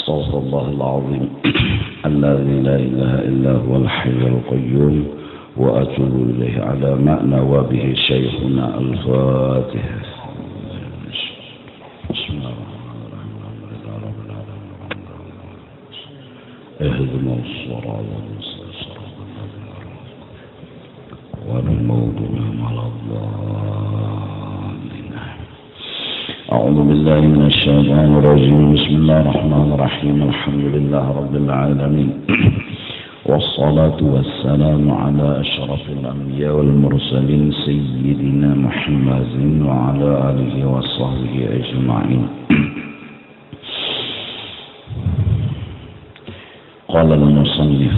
أستغفر الله العظيم الذي لا إله إلا هو الحي القيوم وأتوب إليه على ما نوى به شيخنا الفاتحة. بسم الله الرحمن الرحيم اهدنا الصراط المستقيم والمغضوب على الضالين. أعوذ بالله من الشيطان الرجيم. بسم الله الرحمن الرحيم. الحمد لله رب العالمين والصلاة والسلام على أشرف الأنبياء والمرسلين سيدنا محمد وعلى آله وصحبه أجمعين. قال المصنف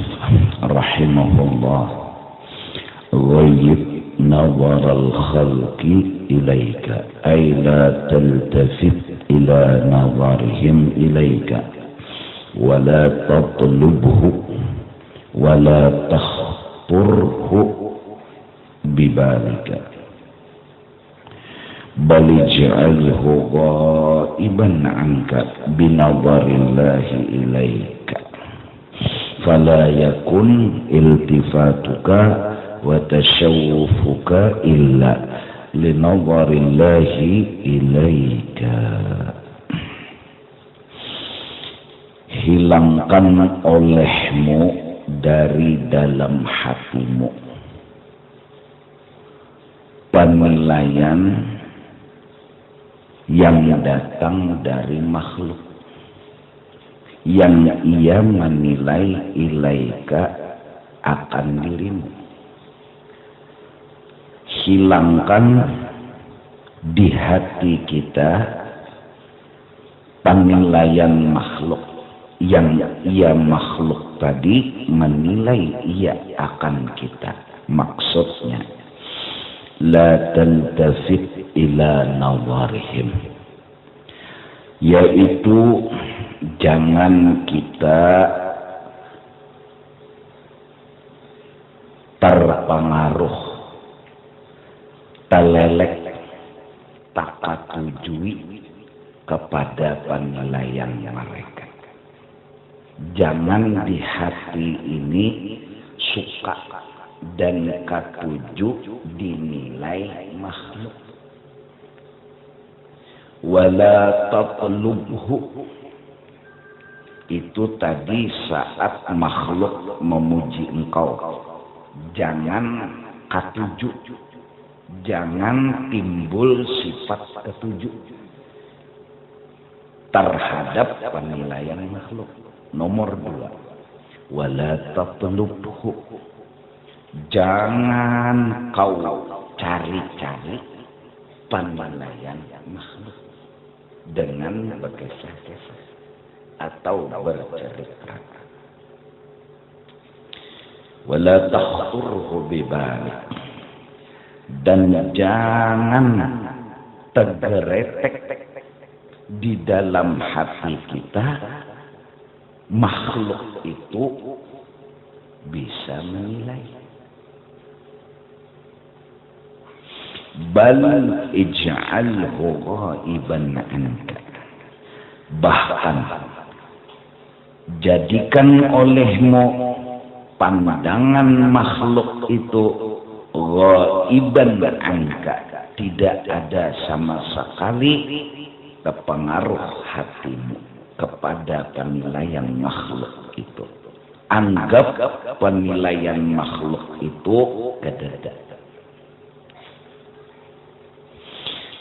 رحمه الله: غيب نظر الخلق إليك أي لا تلتفت إلى نظرهم إليك ولا تطلبه ولا تخطره ببالك بل اجعله غائبا عنك بنظر الله إليك فلا يكن التفاتك وتشوفك إلا لنظر الله إليك. Hilangkan olehmu dari dalam hatimu penilaian yang datang dari makhluk yang ia menilai ilaika akan dirimu. Hilangkan di hati kita penilaian makhluk yang ia makhluk tadi menilai ia akan kita. Maksudnya la tantafit ila nawarihim, yaitu jangan kita terpengaruh, terlelek, takatujui kepada penilaian mereka. Jangan di hati ini suka dan katuju dinilai makhluk. Wala tatlubhu, itu tadi saat makhluk memuji engkau. Jangan katuju, jangan timbul sifat ketujuh terhadap penilaian makhluk. Nomor 2, wala tatlubhu, jangan kau cari-cari penilaian makhluk dengan berkesah-kesah atau bercerita. Wala takhturhu bibalik, dan jangan tergeretek di dalam hati kita makhluk itu bisa menilai. Bal ij'alhu ghaiban anka, bahkan jadikan olehmu pandangan makhluk itu ghaiban anka, tidak ada sama sekali terpengaruh hatimu kepada penilaian makhluk itu. Anggap penilaian makhluk itu kedada.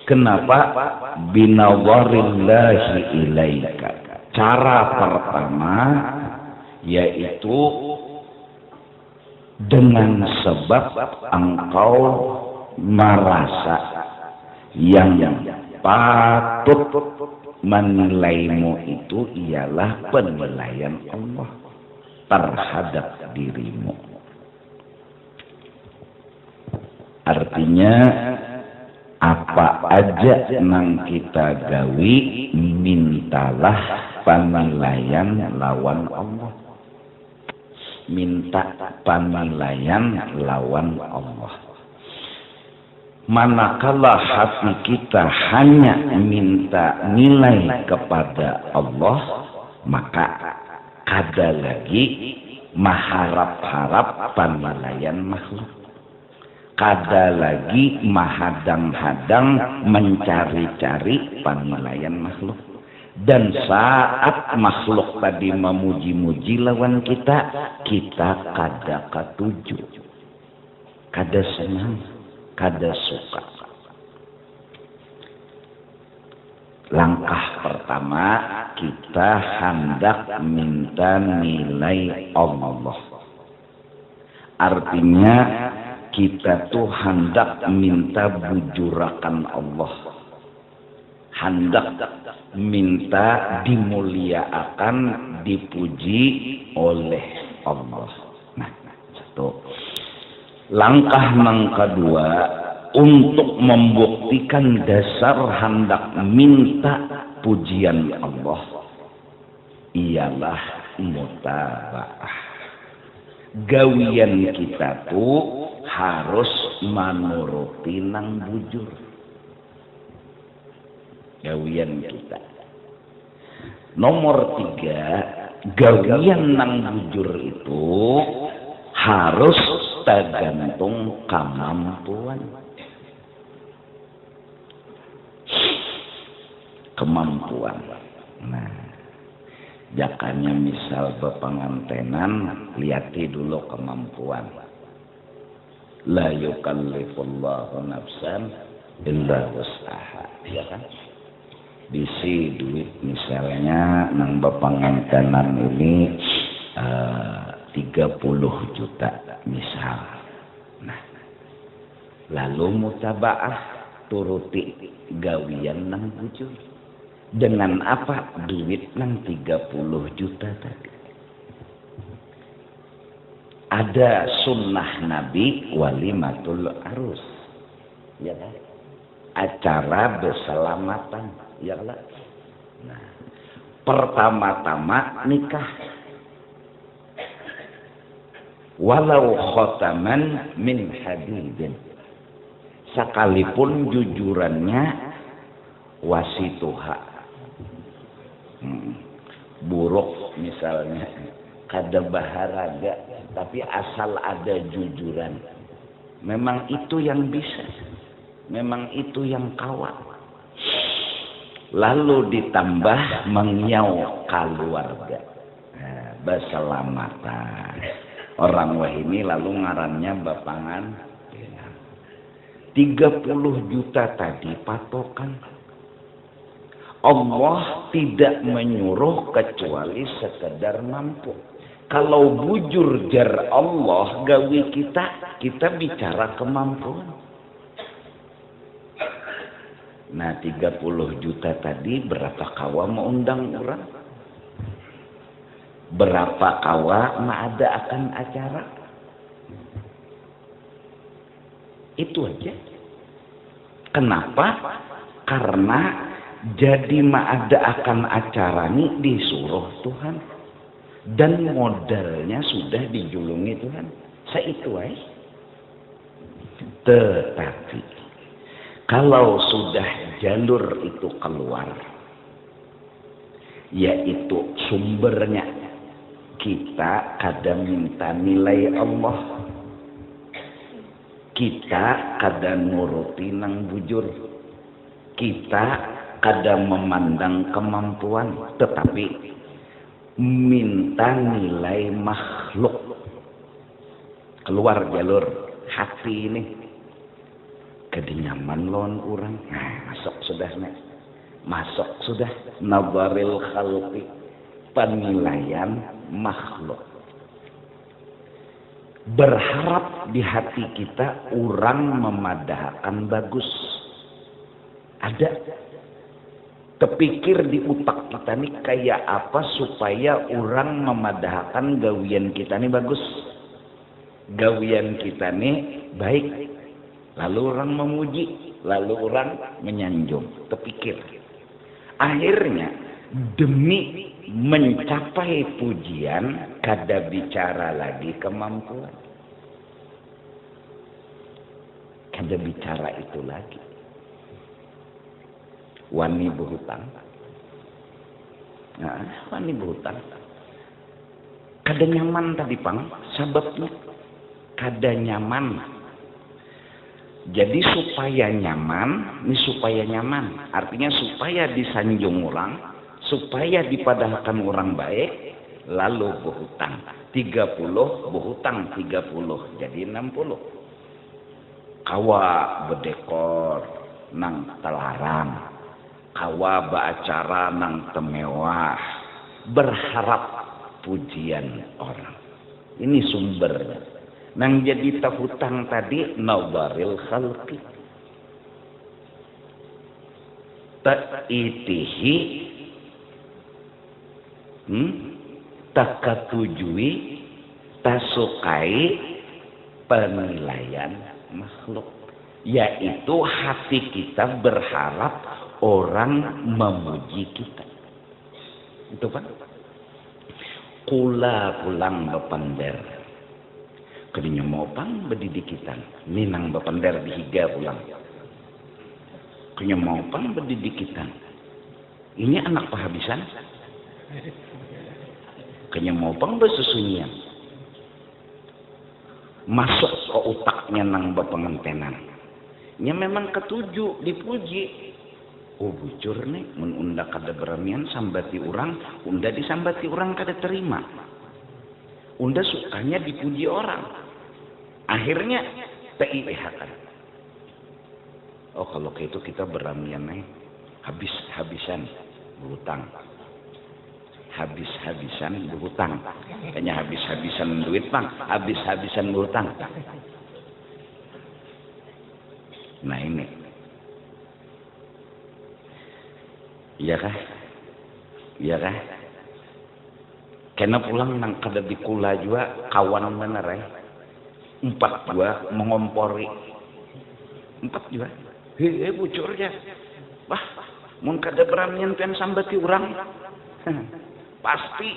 Kenapa? Binawarillahi ilaika. Cara pertama yaitu dengan sebab engkau merasa yang patut menilaimu itu ialah penilaian Allah terhadap dirimu. Artinya apa aja nang kita gawi, mintalah penilaian lawan Allah. Minta penilaian lawan Allah. Manakala hati kita hanya minta nilai kepada Allah, maka kada lagi maharap-harap penilaian makhluk, kada lagi mahadang-hadang mencari-cari penilaian makhluk. Dan saat makhluk tadi memuji-muji lawan kita, kita kada katuju, kada senang, kada suka. Langkah pertama, kita hendak minta nilai Allah. Artinya kita tuh hendak minta bujurakan Allah, hendak minta dimuliakan, dipuji oleh Allah. Nah, satu. Langkah yang kedua, untuk membuktikan dasar hendak minta pujian Allah, ialah mutabaah. Gawian kita tuh harus menuruti nang bujur. Gawian kita. Nomor 3, gawian nang bujur itu harus tergantung kemampuan. Nah, jakanya misal bepengantenan, liati dulu kemampuan. La yukallifullahu nafsan illa wus'aha, ya kan? Bisi duit misalnya nang bepengantenan ini 30 juta misal. Nah, lalu mutabaah turuti gawian nang bujur. Dengan apa? Duit nang 30 juta tadi. Ada sunnah Nabi walimatul arus, ya kan? Acara berselamatan, ya kan? Nah, pertama-tama nikah. Walau khotaman min hadidin, sekalipun jujurannya wasituha, buruk misalnya, kada baharaga, tapi asal ada jujuran, memang itu yang bisa, memang itu yang kawat. Lalu ditambah mengiau keluarga, berselamatan. Orang wahini lalu ngarannya bapangan 30 juta tadi patokan. Allah tidak menyuruh kecuali sekedar mampu. Kalau bujur jar Allah gawi kita bicara kemampuan. Nah, 30 juta tadi berapa kawa mau undang orang? Berapa kawa mengadakan acara? Itu aja. Kenapa? Karena jadi mengadakan acara ini disuruh Tuhan. Dan modalnya sudah dijulungi Tuhan. Seitu aja. Tetapi kalau sudah jalur itu keluar, yaitu sumbernya, kita kadang minta nilai Allah, kita kadang nuruti nang bujur, kita kadang memandang kemampuan, tetapi minta nilai makhluk. Keluar jalur hati ini, kedinyaman lawan orang. Nah, masuk sudah nih, masuk sudah nabaril khalqi, penilaian makhluk. Berharap di hati kita orang memadahkan bagus. Ada kepikir di otak kita nih kayak apa supaya orang memadahkan gawian kita nih bagus, gawian kita nih baik, lalu orang memuji, lalu orang menyanjung. Kepikir akhirnya demi mencapai pujian kada bicara lagi kemampuan, kada bicara itu lagi. Wani berhutang, Nah, wani berhutang. Kada nyaman tadi pang, sebabnya kada nyaman. Jadi supaya nyaman, ini supaya nyaman. Artinya supaya disanjung orang, supaya dipadahkan orang baik, lalu berhutang. 30 berhutang 30, jadi 60. Kawa berdekor nang telarang, kawa beracara nang temewah, berharap pujian orang. Ini sumbernya. Nang jadi tahutang tadi nawaril khalqi. Ta'itihi takatujui tasukai penilaian makhluk. Yaitu hati kita berharap orang memuji kita. Itu kan? Kula pulang bepender. Kadinya mau pang berdidikitan. Minang bepender dihiga pulang. Kadinya mau pang berdidikitan. Ini anak pahabisan. Kadinya mau pang bersusunyian. Masuk ke otaknya nang bepengentenan. Nya memang ketujuh dipuji. Oh bujur nih, unda kada beranian sambati orang, unda disambati orang kada terima. Unda sukanya dipuji orang. Akhirnya TIPH-kan. Oh kalau kayak itu kita beranian nih, habis-habisan berhutang. Habis-habisan berhutang. Hanya habis-habisan duit bang, habis-habisan berhutang. Nah ini. Iya kah? Iya kah? Kena pulang nang kada dikula juga kawan bener ya. 4 juga mengompori. 4 juga. Hei bucurnya. Wah, mun kada beranian pen sambati orang. Pasti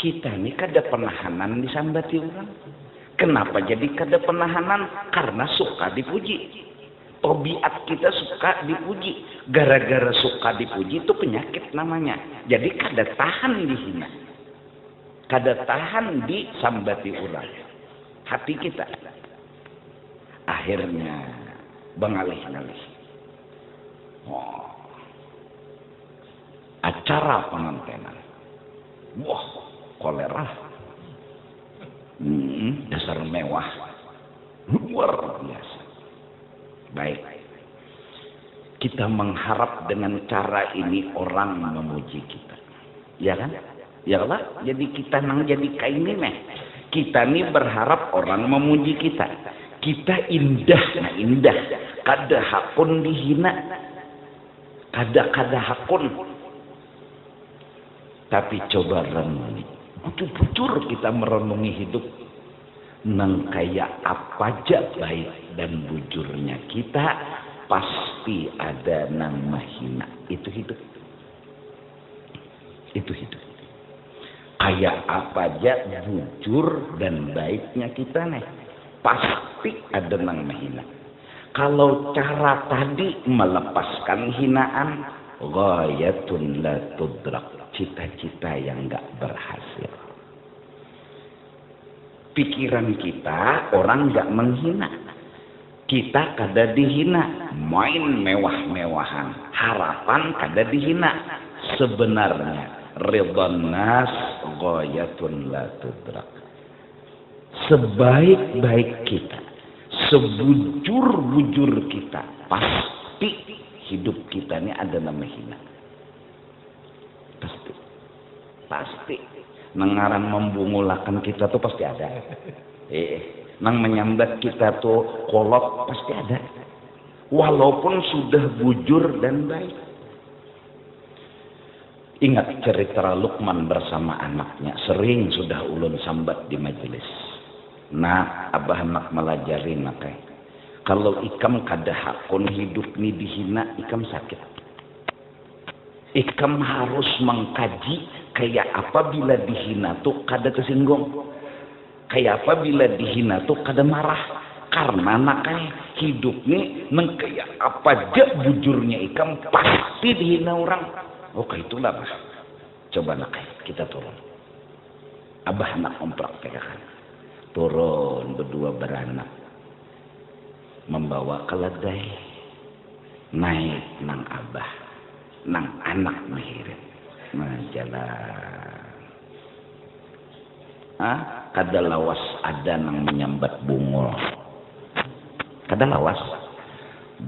kita ini kada penahanan disambati orang. Kenapa jadi kada penahanan? Karena suka dipuji. Tobiat kita suka dipuji. Gara-gara suka dipuji itu penyakit namanya. Jadi kada tahan dihina. Kada tahan disambati orang. Hati kita. Akhirnya bengalih-ngalih. Oh. Acara pengantenan. Wah, kolera. Dasar mewah. Luar biasa. Baik, kita mengharap dengan cara ini orang memuji kita, ya kan? Ya lah, jadi kita nang jadi kain ini, kita nih berharap orang memuji kita. Kita indah, kada hakun dihina, kada hakun. Tapi coba renungi, betul-betul kita merenungi hidup. Nang kayak apa aja baik dan bujurnya kita pasti ada nang mahina. Itu hidup. Kayak apa aja bujur dan baiknya kita nih pasti ada nang mahina. Kalau cara tadi melepaskan hinaan, ghayatun la tudrak, cita-cita yang enggak berhasil. Pikiran kita orang nggak menghina, kita kada dihina, main mewah-mewahan, harapan kada dihina. Sebenarnya ridwan nas ghayatun la tudrak. Sebaik-baik kita, sebujur-bujur kita, pasti hidup kita ini ada nama hina. Pasti. Nengaran membungulakan kita tuh pasti ada. Nang menyambat kita tuh kolot pasti ada. Walaupun sudah bujur dan baik. Ingat cerita Luqman bersama anaknya. Sering sudah ulun sambat di majelis. Nah, abah nak melajari nakai. Kalau ikam kada hakun hidup ni dihina, ikam sakit. Ikam harus mengkaji kayak apa bila dihina tuh kada tersinggung. Kayak apa bila dihina tuh kada marah. Karena nakai hidup nih neng kayak apa aja bujurnya ikam pasti dihina orang. Oh itulah bah. Coba nak kita turun. Abah nak mempraktekkan. Turun berdua beranak. Membawa keledai. Naik nang abah. Nang anak mihirin. Jalan. Kada lawas ada nang menyambat bungul. Kada lawas.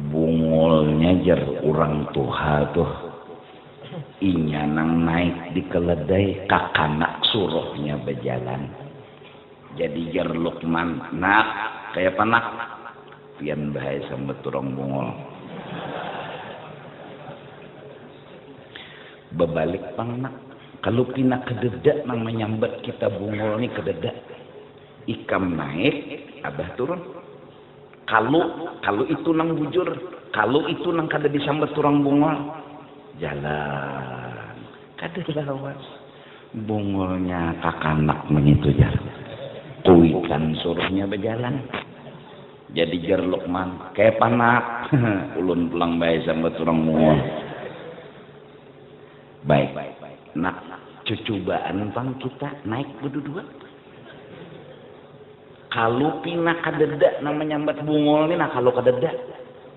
Bungulnya jar orang tuha tuh. Inya nang naik di keledai kakanak suruhnya berjalan. Jadi jar Lukman, nak kayak panak pian bahaya sama turang bungol. Bebalik pang nak, kalau pina kededak nang menyambat kita bungol ni kededak. Ikam naik, abah turun. Kalau itu nang bujur, kalau itu nang kada disambat turang bungol. Jalan kada lawas bungulnya kakanak mengitu jar kuikan suruhnya berjalan jadi jar Lukman kayak panak ulun pulang baik sama turang bungol baik nak cucubaan pang kita naik berdua kalau pina kadeda nang menyambat bungol ni nah kalau kadeda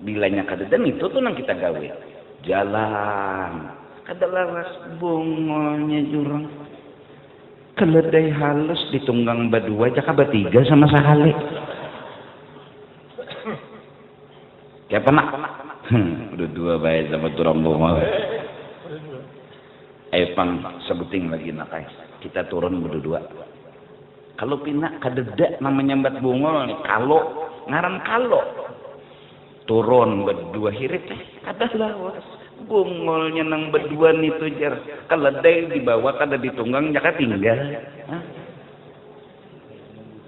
bilanya kadeda itu tuh nang kita gawe jalan kada laras bungolnya jurang keledai halus ditunggang berdua jaka bertiga sama sekali kayak penak berdua baik sama turang bungol pang sebuting lagi nakai kita turun berdua kalau pinak kadeda namanya menyambat bungol nih kalau ngaran kalau turun berdua hirit kada lawas bungolnya nang berdua itu jar keledai dibawa kada ditunggang jaka tinggal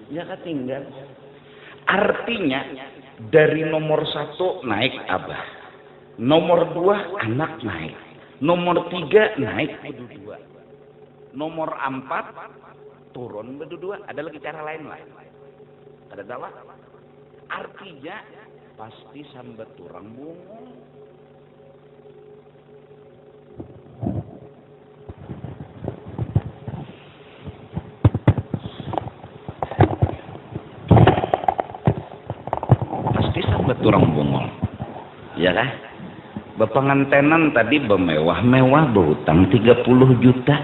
jaka tinggal artinya dari nomor 1 naik abah nomor 2 anak naik nomor 3 naik berdua nomor 4 turun berdua ada lagi cara lain lah kada dawa artinya pasti sambat turang bungol pasti sambat turang bungol ya kan bepengantenan tadi bermewah-mewah berhutang 30 juta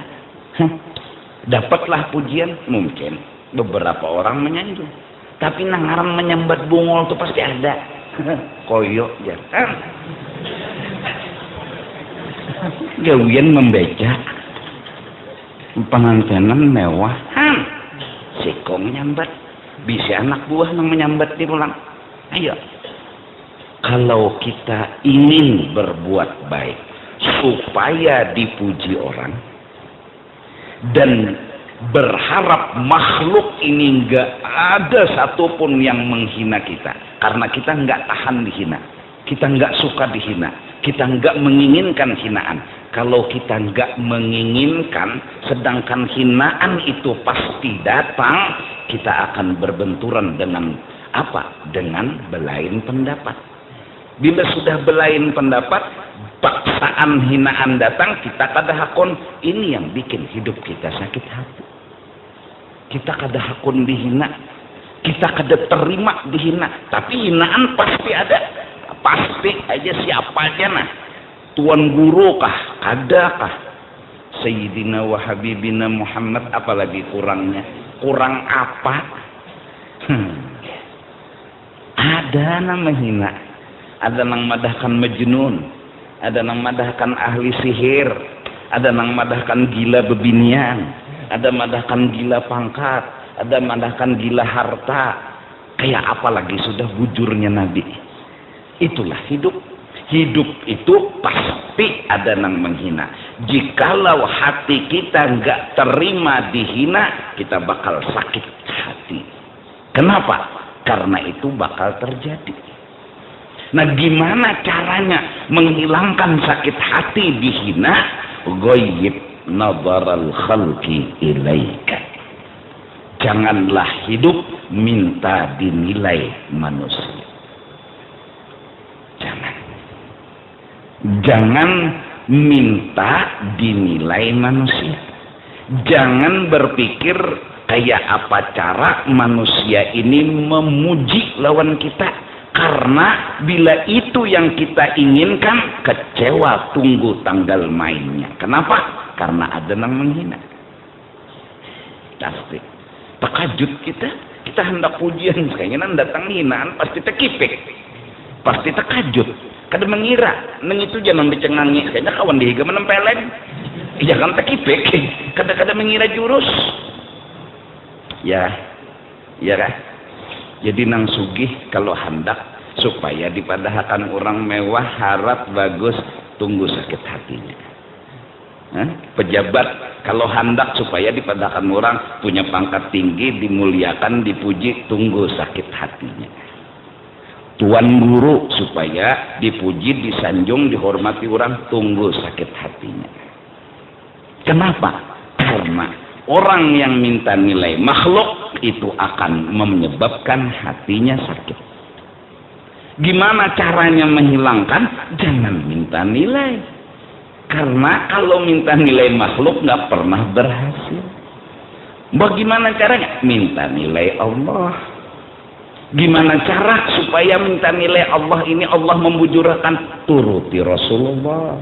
dapatlah pujian mungkin beberapa orang menyanjung tapi nangaran menyambat bungol itu pasti ada koyok ya gawian membeca pengantenan mewah sikong nyambat bisa anak buah nang menyambat di pulang ayo kalau kita ingin berbuat baik supaya dipuji orang dan berharap makhluk ini enggak ada satupun yang menghina kita karena kita enggak tahan dihina kita enggak suka dihina kita enggak menginginkan hinaan kalau kita enggak menginginkan sedangkan hinaan itu pasti datang kita akan berbenturan dengan apa? Dengan belain pendapat bila sudah belain pendapat paksaan hinaan datang kita kada hakun ini yang bikin hidup kita sakit hati kita kada hakun dihina kita kada terima dihina tapi hinaan pasti ada pasti aja siapa aja nah tuan guru kah ada kah Sayyidina wa Habibina Muhammad apalagi kurangnya kurang apa ada nama hina ada nang madahkan majnun ada nang madahkan ahli sihir ada nang madahkan gila bebinian ada madahkan gila pangkat, ada madahkan gila harta. Kayak apa lagi sudah bujurnya Nabi. Itulah hidup. Hidup itu pasti ada nang menghina. Jikalau hati kita nggak terima dihina, kita bakal sakit hati. Kenapa? Karena itu bakal terjadi. Nah, gimana caranya menghilangkan sakit hati dihina? Ghaib nazaral khalqi ilaika. Janganlah hidup minta dinilai manusia. Jangan minta dinilai manusia. Jangan berpikir kayak apa cara manusia ini memuji lawan kita, karena bila itu yang kita inginkan, kecewa tunggu tanggal mainnya. Kenapa? Karena ada yang menghina. Pasti takajud kita hendak pujian, kayaknya datang hinaan pasti terkipik, pasti terkajut. Kada mengira neng itu jangan dicengangi, kayaknya kawan dihiga menempeleng, jangan terkipik, kada mengira jurus. Ya kah? Jadi nang sugih kalau hendak supaya dipadahkan orang mewah, harap bagus, tunggu sakit hatinya. Pejabat kalau hendak supaya dipadahkan orang punya pangkat tinggi, dimuliakan, dipuji, tunggu sakit hatinya. Tuan guru supaya dipuji, disanjung, dihormati orang, tunggu sakit hatinya. Kenapa? Karena orang yang minta nilai makhluk itu akan menyebabkan hatinya sakit. Gimana caranya menghilangkan? Jangan minta nilai. Karena kalau minta nilai makhluk nggak pernah berhasil. Bagaimana caranya? Minta nilai Allah. Gimana cara supaya minta nilai Allah ini Allah membujurkan? Turuti Rasulullah,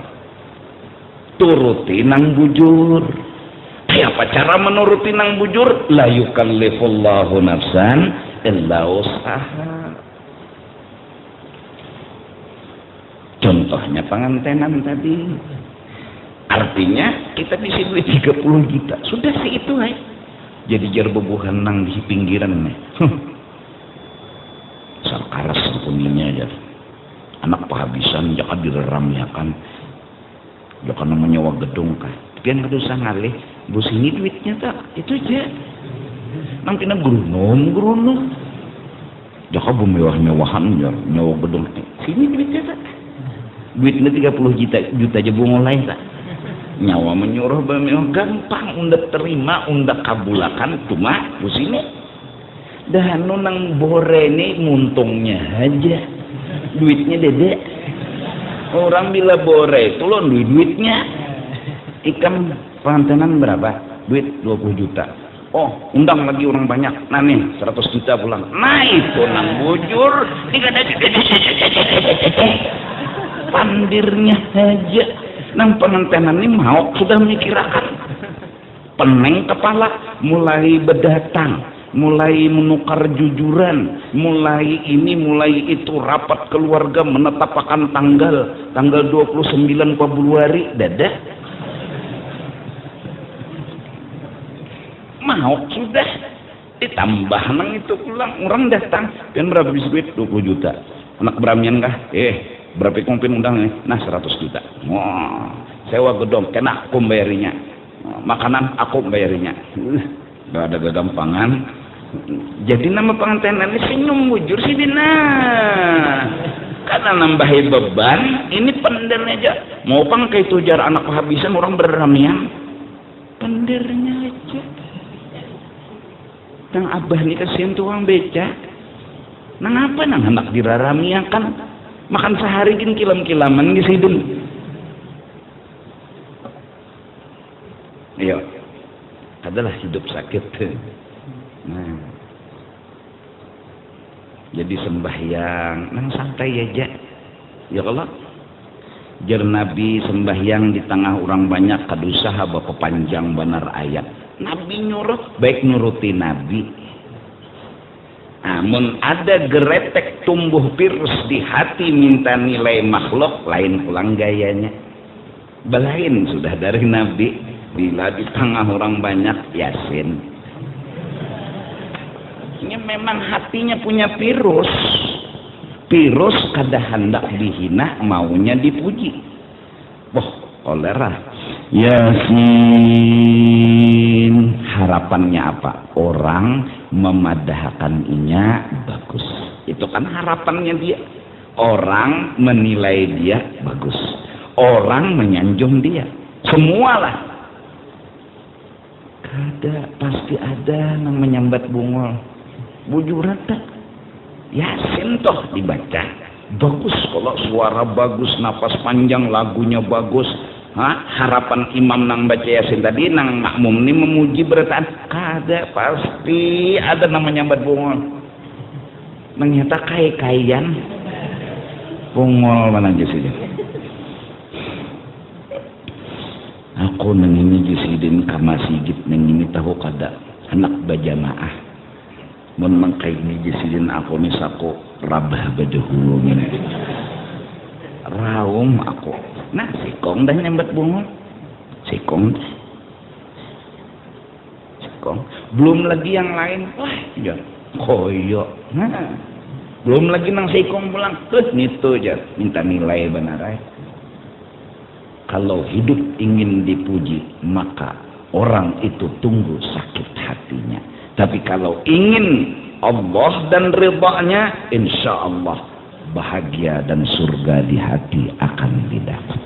turuti nang bujur. Apa cara menuruti nang bujur? La yukallifullahu nafsan illa wus'aha. Contohnya pengantenan tadi. Artinya kita bisa duit 30 juta. Sudah sih itu hai. Jadi jar bebuhan nang di pinggiran nih. Sarkaras sampuninya aja. Anak kehabisan jangan direramiakan. Jangan menyewa gedung kah. Pian kada usah ngalih. Bos ini duitnya tak. Itu aja. Nang pina gerunum. Jangan bermewah-mewahan nyewa gedung. Sini duitnya tak. Duitnya 30 juta aja mulai tak. Nyawa menyuruh bermewah gampang, undak terima, undak kabulakan, cuma bos ini dah nang bore ini muntungnya aja, duitnya dede. Orang bila bore itu loh duitnya. Ikan pengantenan berapa? Duit 20 juta. Oh, undang lagi orang banyak. Nah nih 100 juta pulang. Nah itu nang bujur. Pandirnya aja. Nang pengantenan ini mau sudah memikirkan. Peneng kepala mulai berdatang, mulai menukar jujuran, mulai ini mulai itu, rapat keluarga menetapkan tanggal 29 Februari dadah. Mau sudah ditambah nang itu pulang orang datang. Kan berapa bisa duit? 20 juta. Anak beramian kah? Berapa kompin undang nih? Nah 100 juta. Wah, sewa gedung, kena aku bayarinya. Makanan aku bayarinya. Gak ada gagampangan. Jadi nama pengantenan ini senyum bujur sih dina. Karena nambahin beban, ini penden aja. Mau pangkai tujar anak kehabisan orang berramian. Pendernya aja. Nang abah nih kasihan tuh orang beca. Nang apa nang anak diraramian kan? Makan sehari gini kilam-kilaman di sidin. Iya, adalah hidup sakit. Nah, jadi sembahyang, nang santai aja. Ya kalau jar Nabi sembahyang di tengah orang banyak kadusaha bapak panjang benar ayat. Nabi nyuruh baik nuruti Nabi. Namun ada geretek tumbuh virus di hati minta nilai makhluk, lain pulang gayanya. Belain sudah dari Nabi, bila di tengah orang banyak Yasin. Ini memang hatinya punya virus. Virus kada hendak dihina, maunya dipuji. Wah, kolera. Yasin, harapannya apa? Orang memadahkan inya bagus. Itu kan harapannya dia. Orang menilai dia bagus. Orang menyanjung dia. Semualah. Pasti ada yang menyambat bungol. Bujuran tak. Yasin toh dibaca. Bagus kalau suara bagus, napas panjang, lagunya bagus. harapan imam nang baca yasin tadi nang makmum ini memuji berataan kada pasti ada namanya nyambat bungol ternyata kaya-kayan bungol mana jasidin aku nang ini jasidin kama sigit nang ini tahu kada anak bajamaah mun mangkay ni jasidin aku misaku rabah badahulu ini raum aku nah sikong dah nyambat bungol sikong belum lagi yang lain wah ya koyo nah belum lagi nang sikong pulang nitu aja minta nilai benar kalau hidup ingin dipuji maka orang itu tunggu sakit hatinya tapi kalau ingin Allah dan ridhanya insya Allah bahagia dan surga di hati akan didapat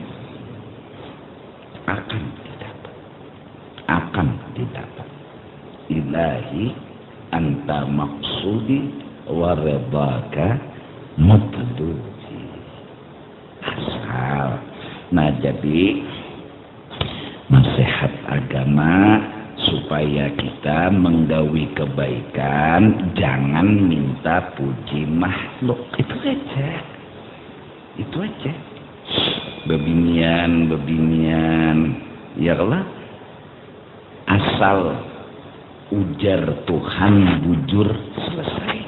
ilahi anta maksudi wa ridhaka mutlubi asal nah jadi nasihat agama supaya kita menggawi kebaikan jangan minta puji makhluk itu aja bebinian ya Allah asal ujar Tuhan bujur selesai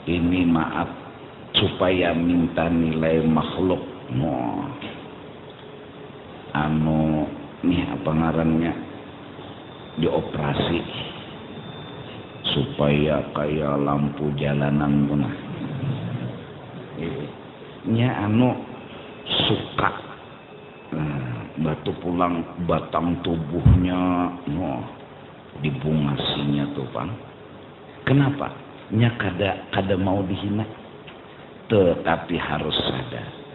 ini maaf supaya minta nilai makhluk nih apa ngarannya dioperasi supaya kayak lampu jalanan punah nya suka batu pulang batang tubuhnya dibungasinya tuh Bang kenapa nya kada mau dihina tetapi harus sadar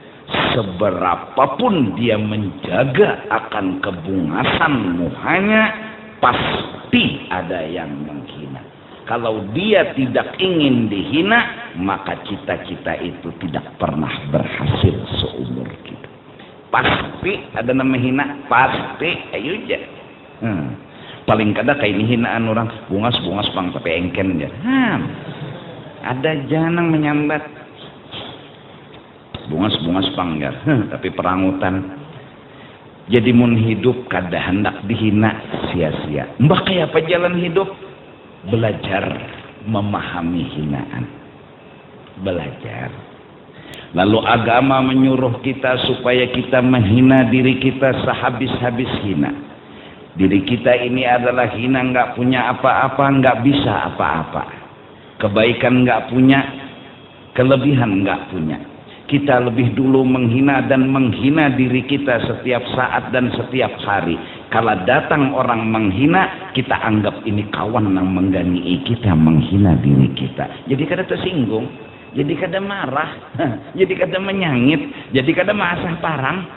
seberapapun dia menjaga akan kebungasan muhanya pasti ada yang menghina kalau dia tidak ingin dihina maka cita-cita itu tidak pernah berhasil seumur kita pasti ada nama hina pasti ayo aja paling kada kayak ini hinaan orang bungas Bang tapi engken aja ada janang menyambat bungas Bang ya tapi perangutan jadi mun hidup kada hendak dihina sia-sia mbah kayak apa jalan hidup belajar memahami hinaan belajar lalu agama menyuruh kita supaya kita menghina diri kita sehabis-habis hina diri kita ini adalah hina nggak punya apa-apa nggak bisa apa-apa kebaikan nggak punya kelebihan nggak punya kita lebih dulu menghina dan menghina diri kita setiap saat dan setiap hari kalau datang orang menghina kita anggap ini kawan yang menggani kita menghina diri kita jadi kada tersinggung jadi kada marah jadi kada menyangit jadi kada masah parang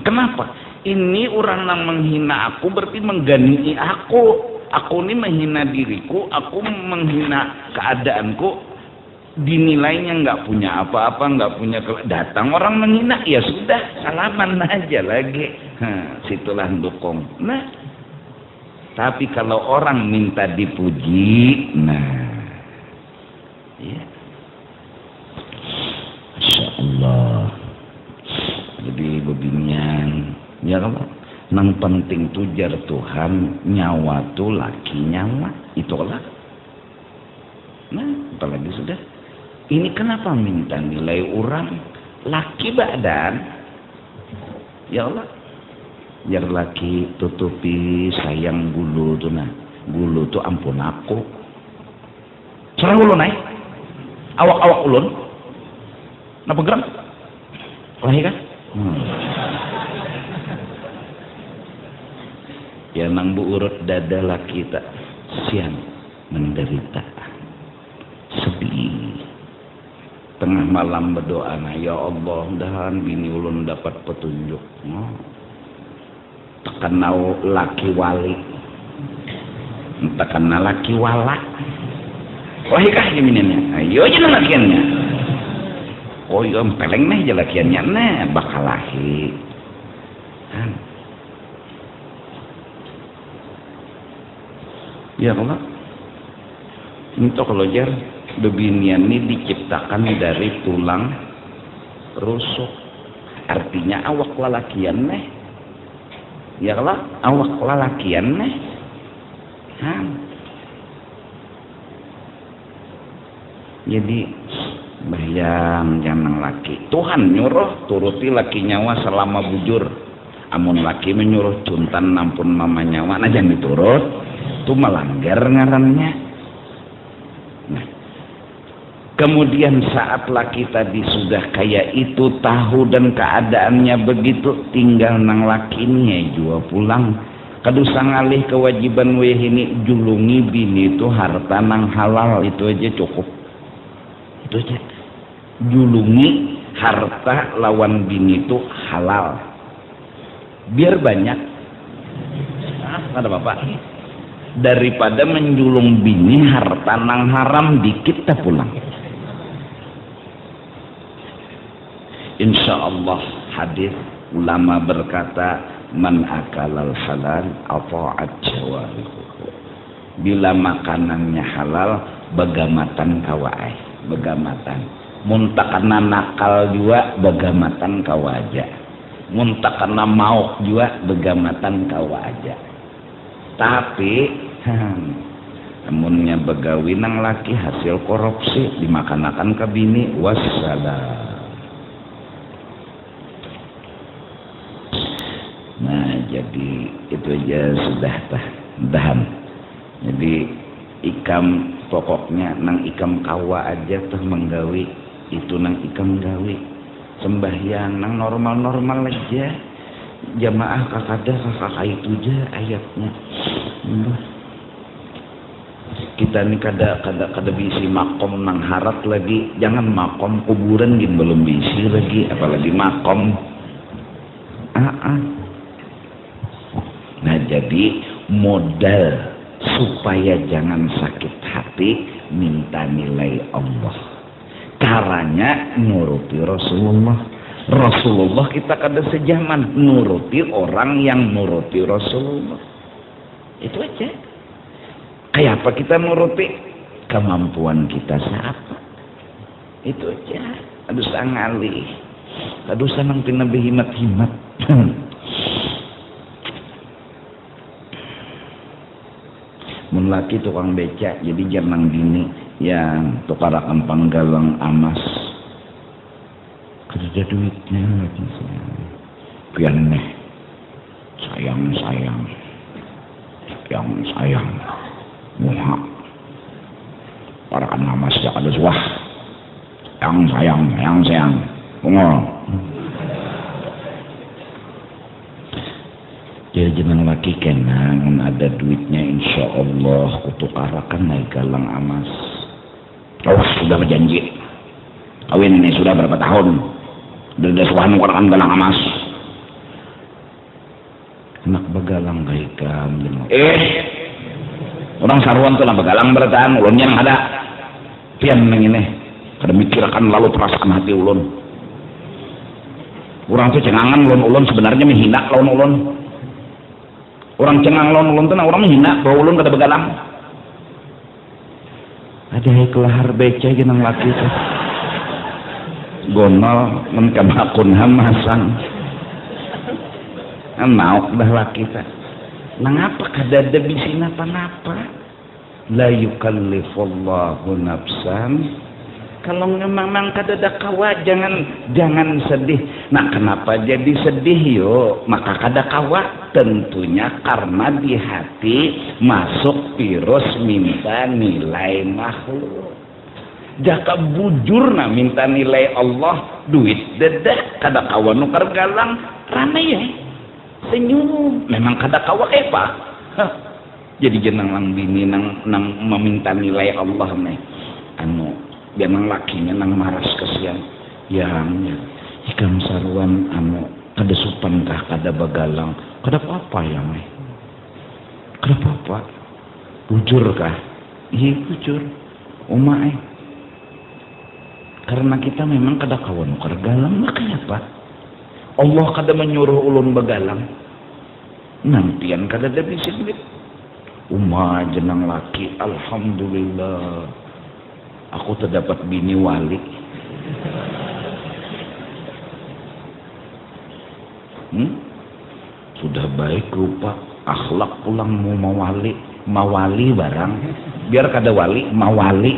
kenapa ini orang yang menghina aku berarti menggani aku ini menghina diriku aku menghina keadaanku dinilainya nggak punya apa-apa nggak punya datang orang menghina ya sudah salaman aja lagi situlah dukung nah tapi kalau orang minta dipuji nah ya Masya Allah jadi beginian ya kalau nang penting tujar Tuhan nyawa tuh laki nyawa itulah nah apalagi sudah ini kenapa minta nilai orang laki badan ya Allah biar laki tutupi sayang bulu tuh nah bulu tuh ampun aku serang ulun naik awak ulun napa geram lahir kan ya nang bu urut dada laki tak siang menderita sedih tengah malam berdoa nah ya Allah mudahan bini ulun dapat petunjuk tekenau laki wali tekenau laki wala wahikah jaminannya ayo aja lakiannya oh iya peleng nih jalakiannya nah bakal lahi kan ya Allah itu kalau jar bebinian ini diciptakan dari tulang rusuk artinya awak lalakian nih ya Allah awak lalakian nih jadi bayang jangan laki Tuhan nyuruh turuti laki nyawa selama bujur amun laki menyuruh cuntan nampun mama nyawa nah jangan diturut itu melanggar ngarannya. Nah kemudian saat laki tadi sudah kayak itu tahu dan keadaannya begitu tinggal nang lakinya jua pulang kadusa ngalih kewajiban weh ini julungi bini itu harta nang halal itu aja cukup itu aja julungi harta lawan bini itu halal biar banyak ada bapak daripada menjulung bini harta nang haram dikit tak pulang insya Allah hadis ulama berkata man akalal halal ata'at jawarihu bila makanannya halal begamatan kawai begamatan muntakana nakal juga begamatan kawaja muntakana mauk juga begamatan kawaja tapi namunnya begawi nang laki hasil korupsi dimakanakan ke bini wassalam. Nah jadi itu aja sudah tahan jadi ikam pokoknya nang ikam kawa aja tuh menggawi itu nang ikam gawi sembahyang nang normal aja jamaah kakada itu aja ayatnya kita nih kada bisi makom nang harat lagi jangan makom kuburan gitu belum bisi lagi apalagi makom nah jadi modal supaya jangan sakit hati minta nilai Allah caranya nuruti Rasulullah kita kada sejaman nuruti orang yang nuruti Rasulullah itu aja kayak apa kita nuruti kemampuan kita siapa itu aja aduh sangali aduh sanang pinabi himat mun laki tukang beca jadi jangan dini yang tukarakan panggalang amas kerja duitnya lagi pian nih sayang muha para kan amas jak ada suah yang sayang bungol jadi jangan laki kenang ada duitnya insya Allah kutukarakan naik galang amas sudah berjanji kawin ini sudah berapa tahun udah suhan kutukarakan galang amas anak begalang gaikam orang saruan tuh lah begalang beratan ulunnya yang ada pian neng ini kada mikirkan lalu perasaan hati ulun orang tuh cengangan ulun sebenarnya menghina lawan ulun orang cengang lawan ulun tuh orang menghina bahwa ulun kada begalang ada kelahar beca jeneng laki tuh gonol menkabakun hamasan mau dah laki tuh nangapa kada ada bisin apa-apa la yukallifullahu nafsan kalau memang kada ada kawa jangan sedih nah kenapa jadi sedih yo maka kada kawa tentunya karena di hati masuk virus minta nilai makhluk jaka bujur na minta nilai Allah duit dedak kada kawa nukar galang rame ya senyum memang kada kawa apa jadi jenang lang bini nang meminta nilai Allah nih anu biar nang lakinya nang maras kesian yang ikan saruan anu kada supan kah kada bagalang kada apa ya nih kada apa bujur kah iya bujur umai Karena kita memang kada kawan kergalang, makanya apa? Allah kada menyuruh ulun begalang. Nampian kada ada bisik duit. Jenang laki, alhamdulillah. Aku terdapat bini wali. Sudah baik rupa, akhlak pulang mau mawali barang. Biar kada wali, mawali.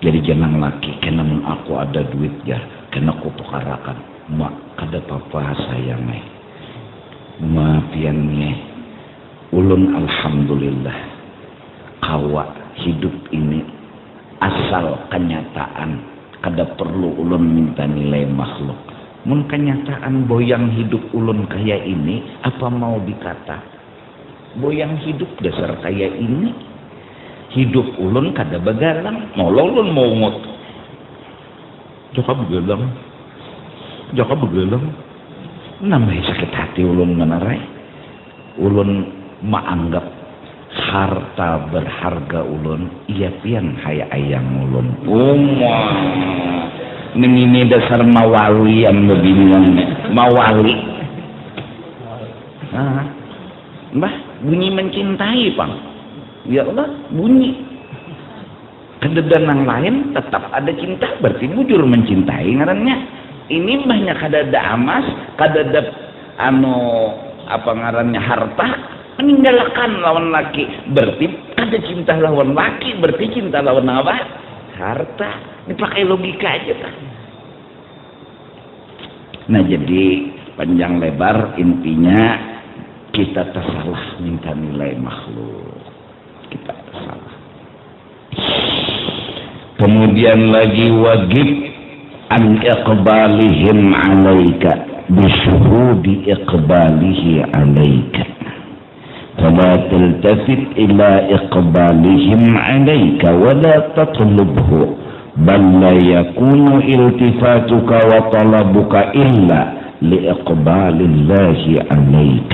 Jadi jenang laki, kena aku ada duit ya, kena aku tukarakan. Mak kada apa-apa sayang maafiannya. Ulun alhamdulillah kawa hidup ini asal kenyataan, kada perlu ulun minta nilai makhluk. Mun kenyataan boyang hidup ulun kaya ini, apa mau dikata? Boyang hidup dasar kaya ini. Hidup ulun kada begalang, maulah ulun mau ngot. Jaka begalang. Nambah sakit hati ulun menarai. Ulun maanggap harta berharga ulun, iya pian haya ayang ulun. Ini dasar mawali yang lebingung. Mawali. Mbah, bunyi mencintai pang. Ya Allah, bunyi. Kededan yang lain tetap ada cinta, berarti bujur mencintai ngarannya. Ini banyak kada ada amas, kada ada apa ngarannya harta, meninggalkan lawan laki. Berarti ada cinta lawan laki, berarti cinta lawan apa? Harta. Ini pakai logika aja kan. Nah jadi panjang lebar intinya kita tersalah minta nilai makhluk. Kita tersalah. Kemudian lagi wajib an iqbalihim alaika bisyuhudi iqbalihi alaika. فلا تلتفت إلى إقبالهم عليك ولا تطلبه بل لا يكون التفاتك وطلبك إلا لإقبال الله عليك.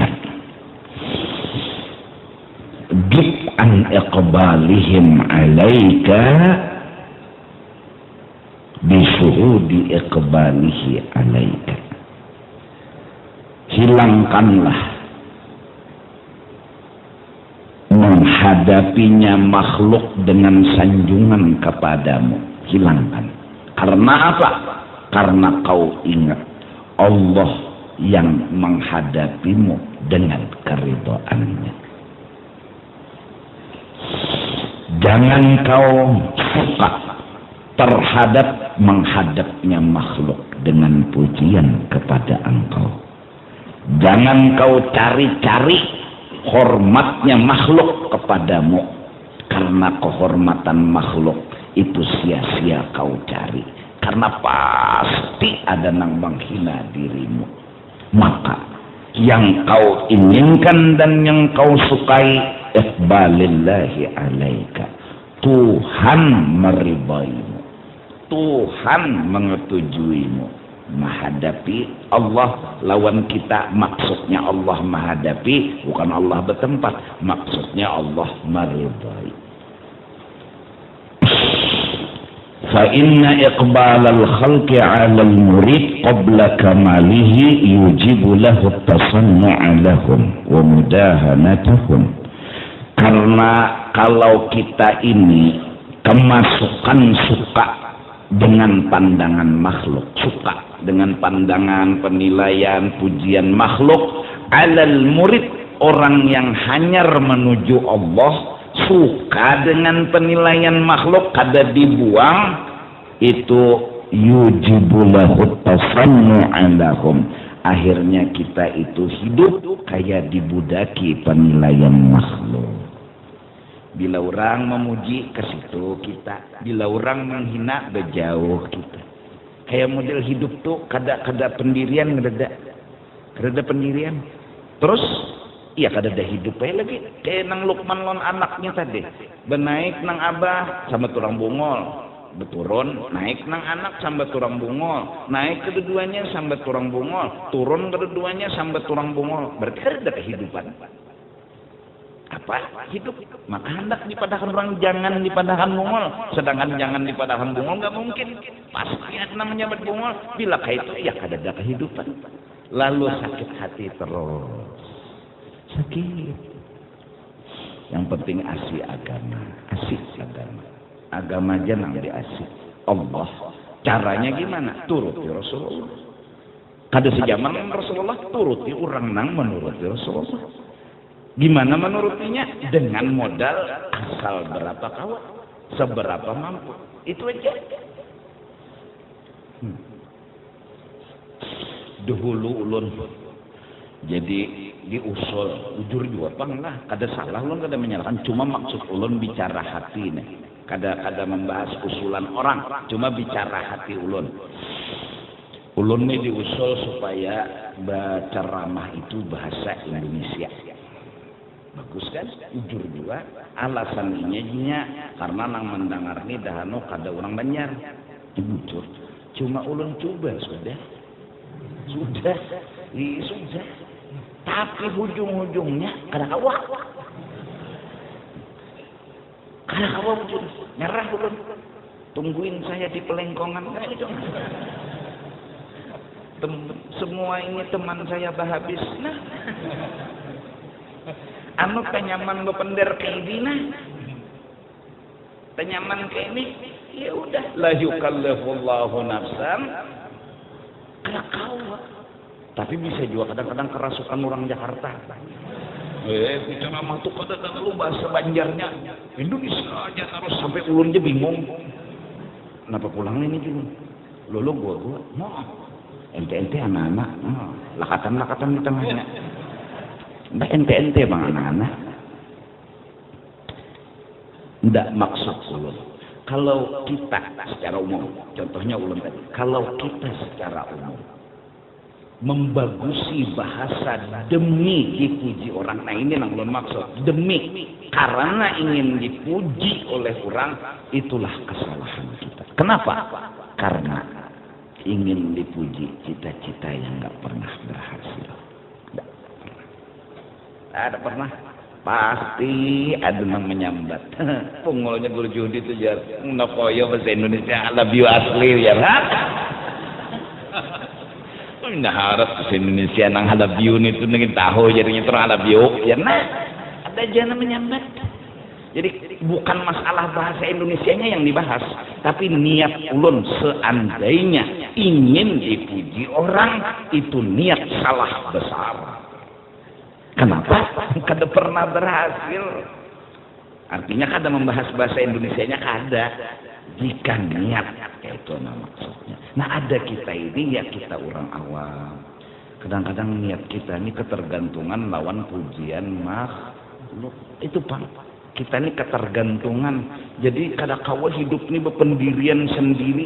جب عن إقبالهم عليك بشهود إقباله عليك. Hilangkanlah menghadapinya makhluk dengan sanjungan kepadamu. Hilangkan. Karena apa? Karena kau ingat Allah yang menghadapimu dengan keridhaannya. Jangan kau suka terhadap menghadapnya makhluk dengan pujian kepada engkau. Jangan kau cari-cari hormatnya makhluk kepadamu, karena kehormatan makhluk itu sia-sia kau cari, karena pasti ada yang menghina dirimu. Maka yang kau inginkan dan yang kau sukai, iqbalillahi alaika, Tuhan meridaimu, Tuhan mengetujuimu. Menghadapi Allah lawan kita, maksudnya Allah menghadapi, bukan Allah bertempat, maksudnya Allah meridai. Fa inna iqbalal khalqi 'ala al-murid qabla kamalihi yujibu lahu at-tasannu'a lahum wa mudahanatuhum. Karena kalau kita ini kemasukan suka dengan pandangan makhluk, suka dengan pandangan, penilaian, pujian makhluk, alal murid, orang yang hanyar menuju Allah, suka dengan penilaian makhluk, kada dibuang, itu yujibu lahu tasannu'a lahum. Akhirnya kita itu hidup kayak dibudaki penilaian makhluk. Bila orang memuji, ke situ kita. Bila orang menghina, berjauh kita. Kayak model hidup tuh kada pendirian, kada pendirian. Terus iya kada ada hidup lagi. Kayak nang Lukman lon anaknya tadi. Benaik nang abah sama turang bungol, beturun, naik nang anak sambat turang bungol, naik keduanya sambat turang bungol, turun keduanya sambat turang bungol. Berarti kada ada kehidupan. apa? Hidup. Maka hendak dipadakan orang, jangan dipadakan bungol. Sedangkan jangan dipadakan bungol nggak mungkin. Pasti ada namanya bungol. Bila itu ya kada kehidupan. Lalu sakit hati terus. Sakit. Yang penting asih agama. Asih agama. Agama aja nang diasih. Allah. Caranya gimana? Turuti Rasulullah. Kada sejaman Rasulullah, turuti orang nang menuruti Rasulullah. Gimana menurutinya? Dengan modal asal berapa kawan, seberapa mampu. Itu aja. Dahulu ulun jadi diusul, jujur juga bang lah, kada salah ulun, kada menyalahkan. Cuma maksud ulun bicara hati nih. Kada membahas usulan orang, cuma bicara hati ulun. Ulun nih diusul supaya berceramah itu bahasa Indonesia. Bagus kan? Jujur juga. Alasan nya karena nang mendengar ni dahano kada orang Banjar. Jujur. Cuma ulun coba sudah. Tapi ujung-ujungnya kada kawa. Kada kawa ujung. Nyerah ulun. Tungguin saya di Pelengkongan gitu. Semua ini teman saya habis. Nah. Anu tenyaman bepender kayak gini, tenyaman kayak ini, ya udah. La yukallifullahu nafsan kada kawa. Tapi bisa juga kadang-kadang kerasukan orang Jakarta. Bicara mah tuh kadang-kadang lu bahasa Banjarnya Indonesia aja terus sampai ulunnya bingung. Kenapa pulang ini juga? Lolo gua, mau ente anak-anak, lakatan di tengahnya. Nggak ente bang anak-anak. Nggak maksud ulun. Kalau kita secara umum, contohnya ulun tadi, kalau kita secara umum membagusi bahasa demi dipuji orang, nah ini yang ulun maksud. Demi karena ingin dipuji oleh orang, itulah kesalahan kita. Kenapa? Karena ingin dipuji, cita-cita yang nggak pernah berhasil. Ada pernah? Pasti ada yang menyambat. Pungulnya guru judi itu jar. Nokoyo bahasa Indonesia alabio asli ya. Nah harap bahasa Indonesia nang alabio itu nengin tahu jadinya terus alabio ya. Nah ada jana menyambat. Jadi bukan masalah bahasa Indonesianya yang dibahas, tapi niat ulun seandainya ingin dipuji orang itu niat salah besar. Kenapa? Kada pernah berhasil. Artinya kada membahas bahasa Indonesianya kada. Jika niat, itu maksudnya. Nah ada kita ini ya kita orang awam. Kadang-kadang niat kita ini ketergantungan lawan pujian makhluk. Itu Pak. Kita ini ketergantungan. Jadi kada kawa hidup ini berpendirian sendiri.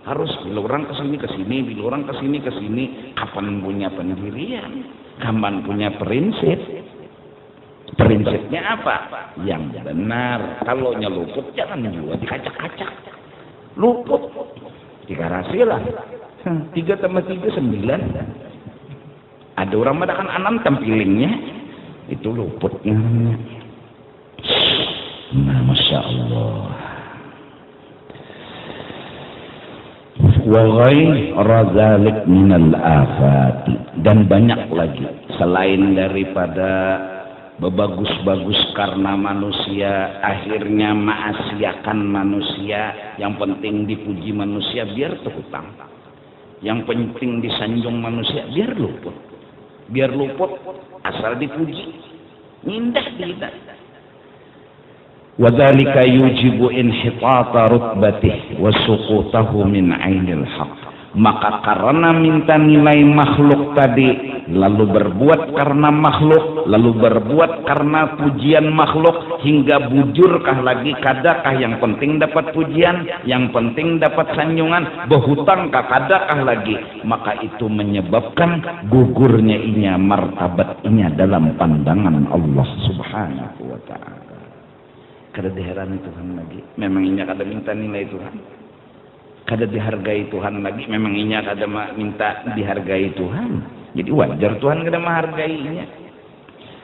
Harus bila orang kesini, bila orang kesini. Kapan punya pendirian? Kapan punya prinsip? Prinsipnya apa? Yang benar. Kalau nyeluput jangan juga dikacak-kacak. Luput digarasi lah. 3 tambah 3 9. Ada orang madakan 6 tampilingnya itu luput namanya. Nah, masya Allah. Wa ghayra dzalik minal afati, dan banyak lagi selain daripada bebagus-bagus karena manusia akhirnya maasiakan manusia. Yang penting dipuji manusia biar terhutang, yang penting disanjung manusia biar luput asal dipuji indah tidak. وذلك يوجب انحطاط رتبته وسقوطه من عين الحق. Maka karena minta nilai makhluk tadi, lalu berbuat karena makhluk, lalu berbuat karena pujian makhluk, hingga bujurkah lagi kadakah yang penting dapat pujian, yang penting dapat sanjungan, berhutangkah kadakah lagi, maka itu menyebabkan gugurnya inya martabat inya dalam pandangan Allah Subhanahu wa ta'ala. Kada diherani Tuhan lagi, memang inya kada minta nilai Tuhan. Kada dihargai Tuhan lagi, memang inya kada minta dihargai Tuhan. Jadi wajar Tuhan kada menghargainya.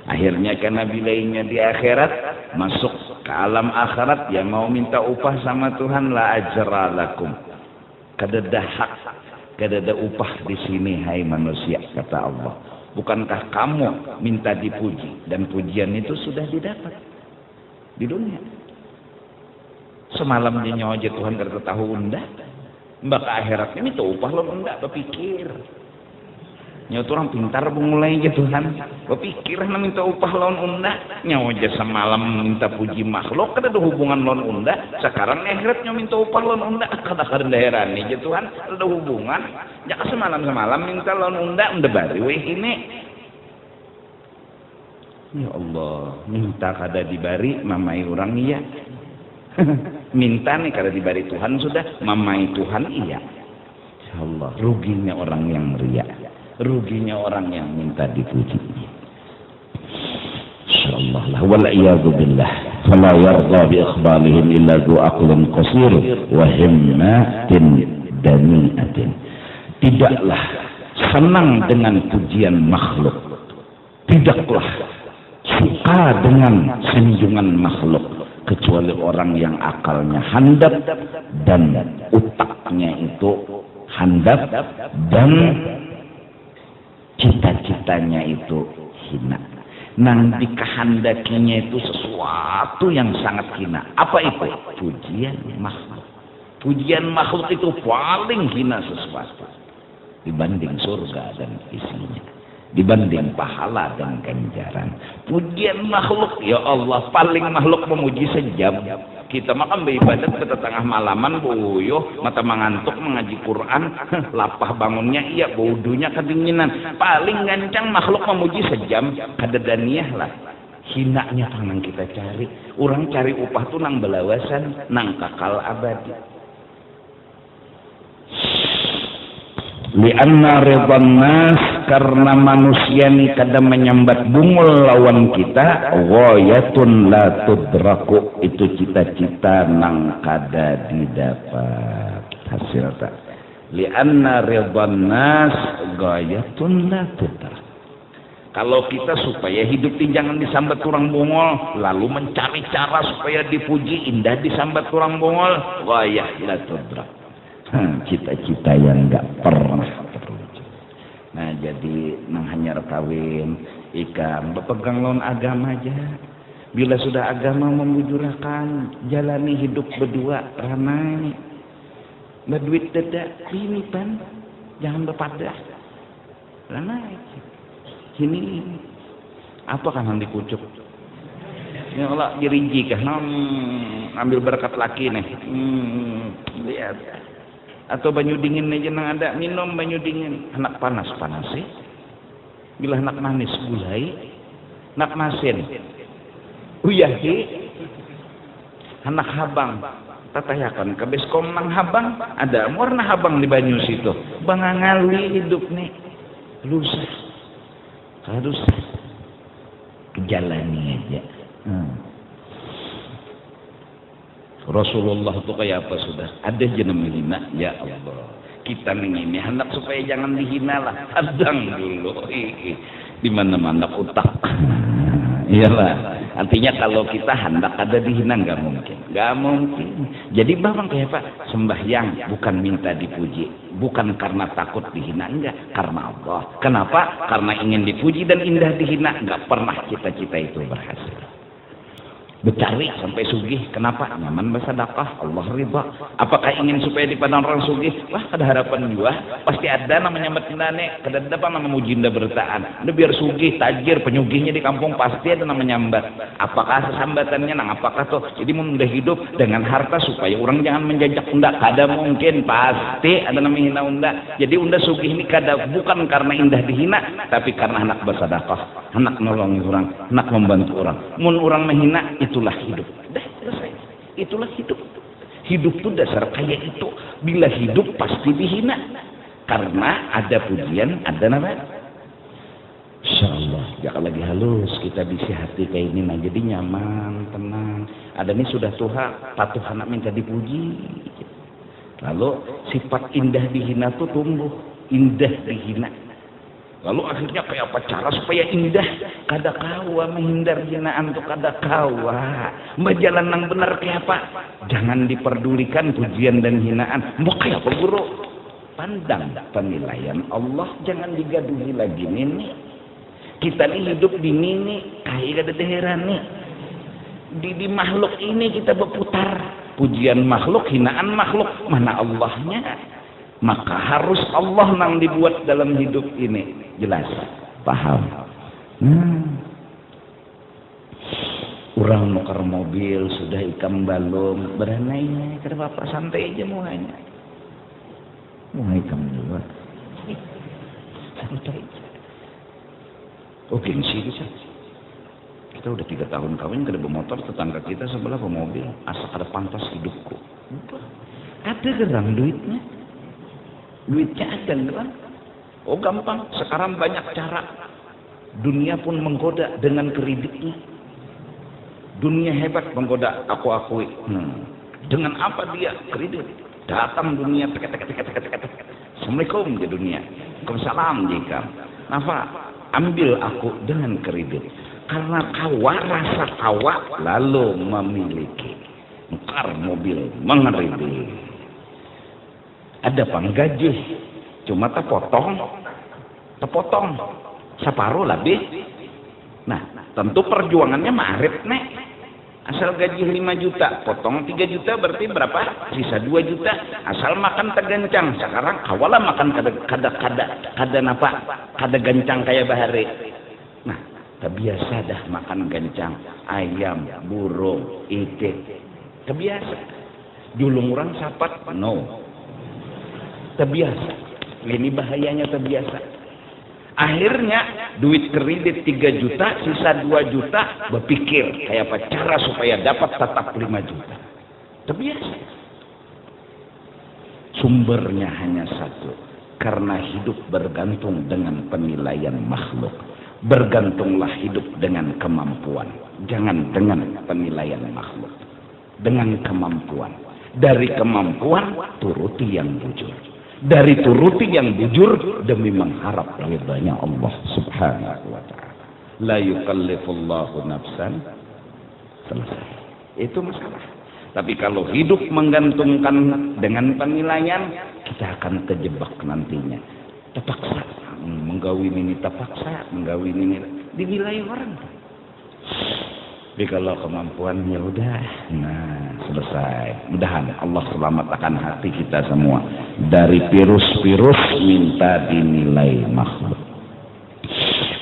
Akhirnya karena bilainya di akhirat, masuk ke alam akhirat, yang mau minta upah sama Tuhan, la ajra lakum, kadada hak, kadada upah di sini hai manusia, kata Allah. Bukankah kamu minta dipuji, dan pujian itu sudah didapat di dunia. Semalam dia nyawa Tuhan karena tahu undah, mbak ke akhiratnya minta upah lo undah, berpikir. Nyawa orang pintar mulai Tuhan, berpikir na minta upah lawan undah, nyawa semalam minta puji makhluk, kada ada hubungan lawan undah. Sekarang akhiratnya minta upah lawan undah, kada heran nih Tuhan, ada hubungan. Jangan semalam minta lawan undah bari weh ini. Ya Allah, minta kada dibari, mamai orang iya. Minta nih kada dibari Tuhan sudah, mamai Tuhan iya. Ya Allah, ruginya orang yang riya, ruginya orang yang minta dipuji. Insyaallah lah, wal iyadu billah, fala yarda bi ikhbalihim illa du aqlin qasir wa himmatin dani'atin. Tidaklah senang dengan pujian makhluk, tidaklah suka dengan sanjungan makhluk, kecuali orang yang akalnya handap dan utaknya itu handap dan cita-citanya itu hina. Nang dikehandakinya itu sesuatu yang sangat hina. Apa itu? Pujian makhluk. Pujian makhluk itu paling hina sesuatu dibanding surga dan isinya, dibanding pahala dan ganjaran. Pujian makhluk, ya Allah, paling makhluk memuji sejam. Kita makan beribadat ke tengah malaman, buyuh, mata mengantuk mengaji Quran, lapah bangunnya iya, baudunya kedinginan. Paling gancang makhluk memuji sejam, kadadaniah lah. Hinanya tangan kita cari. Orang cari upah tuh nang belawasan, nang kakal abadi. Lianna ridwan nas, karena manusia ni kadang menyambat bungul lawan kita, ghayatun la tudraku, itu cita-cita nang kada didapat hasil tak. Lianna ridwan nas ghayatun la tudrak. Kalau kita supaya hidup ini jangan disambat orang bungul, lalu mencari cara supaya dipuji, indah disambat orang bungul, ghayah la tudrak. Cita-cita yang enggak pernah terwujud. Nah, jadi nang hanyar kawin ikan berpegang lawan agama aja. Bila sudah agama membujurkan, jalani hidup berdua ramai. Berduit dedak ini pan, jangan berpadah. Ramai. Sini apa kan yang dikucuk? Ya Allah, dirinci kah? Ambil berkat laki nih. Lihat. Atau banyu dingin aja nang ada, minum banyu dingin. Anak panas sih. Bila anak manis gulai, anak masin uyahi, anak habang tatayakan kabeskom nang habang, ada warna habang di banyu situ. Bangangali hidup nih, lusa harus jalani aja. Rasulullah itu kayak apa sudah? Ada jeneng hina, ya Allah. Kita ini hendak supaya jangan dihina lah. Adang dulu, di mana-mana utak. Iyalah. Artinya kalau kita hendak ada dihina nggak mungkin, nggak mungkin. Jadi bang kayak Pak sembahyang bukan minta dipuji, bukan karena takut dihina, enggak, karena Allah. Kenapa? Karena ingin dipuji dan indah dihina. Nggak pernah cita-cita itu berhasil. Bercari sampai sugih, kenapa? Nyaman bersedekah, Allah ridha. Apakah ingin supaya dipandang orang sugih? Wah, ada harapan juga. Pasti ada namanya nyambat kada ada apa nama mujinda bertaan. Udah biar sugih, tajir, penyugihnya di kampung pasti ada namanya nyambat. Apakah sesambatannya nang apakah tuh? Jadi mudah hidup dengan harta supaya orang jangan menjajak unda. Kada mungkin, pasti ada namanya hina unda. Jadi unda sugih ini kada bukan karena indah dihina, tapi karena anak bersedekah, anak nolong orang, anak membantu orang. Mun orang menghina, itulah hidup. Dah selesai. Itulah hidup. Hidup itu dasar kayak itu. Bila hidup pasti dihina. Karena ada pujian, ada nama. Insyaallah, jangan lagi halus kita bisi hati kayak ini, nah jadi nyaman, tenang. Ada nih sudah tuha, patuh anak minta dipuji. Lalu sifat indah dihina tuh tumbuh. Indah dihina. Lalu akhirnya kayak apa cara supaya indah? Kada kawa menghindar hinaan tuh kada kawa. Mbak jalan nang benar kayak apa? Jangan diperdulikan pujian dan hinaan. Mbak kayak apa guru? Pandang penilaian Allah, jangan digaduhi lagi nih. Kita nih hidup di ini kayak ada daerah nih. Di makhluk ini kita berputar. Pujian makhluk, hinaan makhluk, mana Allahnya? Maka harus Allah nang dibuat dalam hidup ini. Jelas? Paham? Orang nukar mobil sudah ikam balum beranainya. Kenapa Bapak santai aja muanya? Mau ikam dulu. Santai aja. Oh gengsi bisa. Kita udah 3 tahun kawin kada bermotor, tetangga kita sebelah bermobil. Asal kada pantas hidupku. Ada gerang duitnya. Duitnya ada kan? Oh gampang, sekarang banyak cara. Dunia pun menggoda dengan kreditnya. Dunia hebat menggoda, aku akui. Dengan apa dia? Kredit. Datang dunia, Assalamualaikum di dunia. Waalaikumsalam jika. Kenapa? Ambil aku dengan kredit. Karena kawa, rasa kawa lalu memiliki. Nukar mobil, mengeridit. Ada penggaji, cuma terpotong, separuh lebih. Nah, tentu perjuangannya ma'arif nek. Asal gaji 5 juta, potong 3 juta berarti berapa? Sisa 2 juta. Asal makan tegancang. Sekarang awalnya makan kada gancang kayak bahari. Nah, terbiasa dah makan gancang, ayam, burung, itik. Terbiasa. Julung orang sapat, no. Terbiasa. Ini bahayanya terbiasa. Akhirnya duit kredit 3 juta, sisa 2 juta, berpikir kayak apa cara supaya dapat tetap 5 juta. Terbiasa. Sumbernya hanya satu. Karena hidup bergantung dengan penilaian makhluk. Bergantunglah hidup dengan kemampuan. Jangan dengan penilaian makhluk. Dengan kemampuan. Dari kemampuan turuti yang bujur. Dari turuti yang bujur demi mengharap ridhanya Allah Subhanahu wa ta'ala. La yukallifullahu nafsan. Selesai. Itu masalah. Tapi kalau hidup menggantungkan dengan penilaian, kita akan terjebak nantinya. Terpaksa menggawin ini, terpaksa menggawin ini, dinilai orang. Tapi kalau kemampuan ya udah, nah selesai. Mudahan Allah selamatkan hati kita semua dari virus-virus minta dinilai makhluk.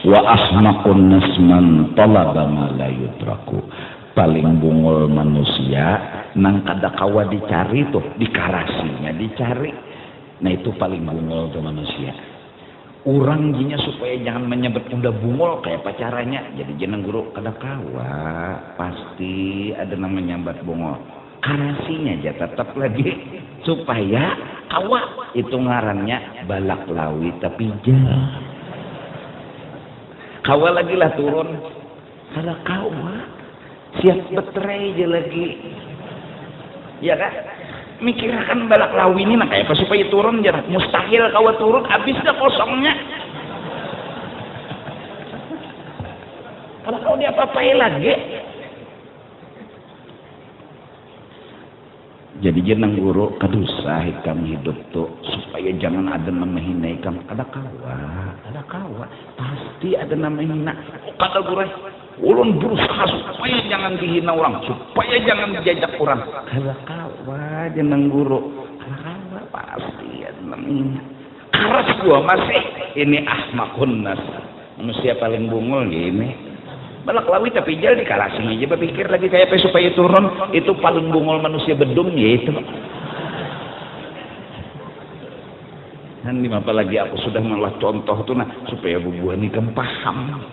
Wa ahmaqun nas man talaba ma la yudraku. Paling bungul manusia nang kada kawa dicari tuh, dikarasinya dicari. Nah itu paling bungul tuh manusia. Orang jinya supaya jangan menyebut udah bungol kayak pacaranya. Jadi jeneng guru kada kawa, pasti ada namanya nyambat bungol. Karasinya aja tetap lagi supaya kawa. Itu ngarannya balak lawi tapi jah. Kawa lagi lah turun. Kada kawa, siap betray aja lagi. Ya kan? Mikirkan balak lawi ini nah kayak apa supaya turun jarak mustahil kawa turun habis dah kosongnya. Kalau kau dia apa-apain lagi. Jadi jeneng guru kadusa hikam hidup tuh supaya jangan ada nama hina hikam. Ada kawa pasti ada nama hina. Kata guru ulun berusaha supaya jangan dihina orang, supaya jangan dijajak orang. Ada kawa jeneng guru. Kawa pasti ada nama hina. Karas gua masih ini ahmakun nas. Manusia paling bungul gini. Balak lawi tapi jal dikalasinya aja berpikir lagi kayak apa supaya turun. Itu paling bungul manusia bedung gitu. Dan apa lagi aku sudah malah contoh tuh nah supaya bubuhan ikam paham.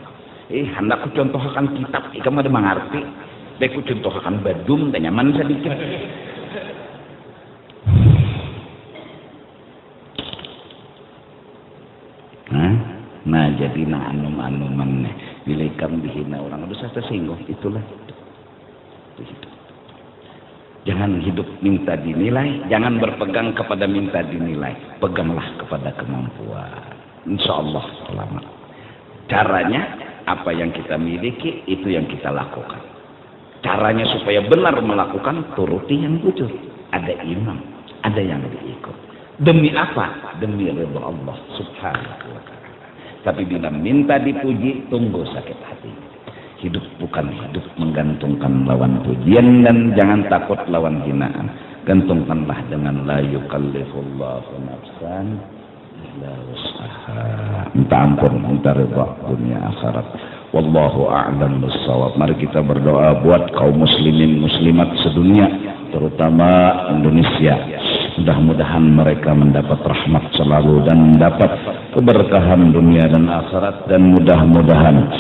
Hendak aku contohkan kitab ikam ada mengerti. Aku contohkan badum dan nyaman sedikit. Nah jadi nah anum-anuman bila ikam dihina orang itu saya tersinggung. Itulah itu. Jangan hidup minta dinilai, jangan berpegang kepada minta dinilai, peganglah kepada kemampuan. insya Allah lama. Caranya apa yang kita miliki itu yang kita lakukan. Caranya supaya benar melakukan, turuti yang jujur. Ada imam, ada yang diikut. Demi apa? Demi ridha Allah subhanahu wa ta'ala. Tapi bila minta dipuji, tunggu sakit hati. Hidup bukan hidup menggantungkan lawan pujian, dan jangan takut lawan hinaan. Gantungkanlah dengan la yukallifullahu nafsan illa wus'aha. Minta ampun, minta ridha dunia akhirat. Wallahu a'lam bissawab. Mari kita berdoa buat kaum muslimin muslimat sedunia, terutama Indonesia. Mudah-mudahan mereka mendapat rahmat selalu dan mendapat keberkahan dunia dan akhirat, dan mudah-mudahan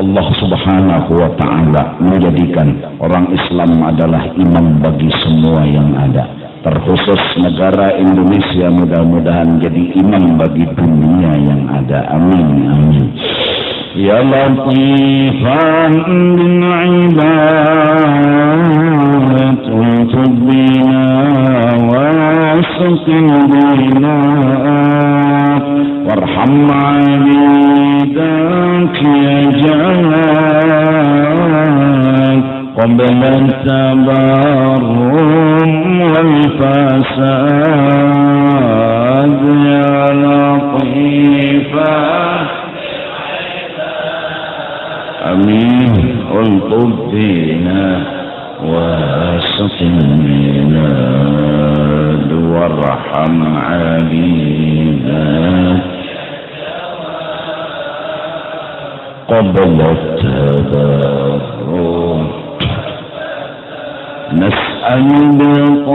Allah subhanahu wa ta'ala menjadikan orang Islam adalah imam bagi semua yang ada, terkhusus negara Indonesia mudah-mudahan jadi imam bagi dunia yang ada. Amin amin. Ya latifan bin ibad tubbina wa asqin bina warham abidak ya jalal qabla tabarrum wal fasad ya latifan. Amin. Ultub bina wasqina warham abidak qabla tabarrum. نسأل بطه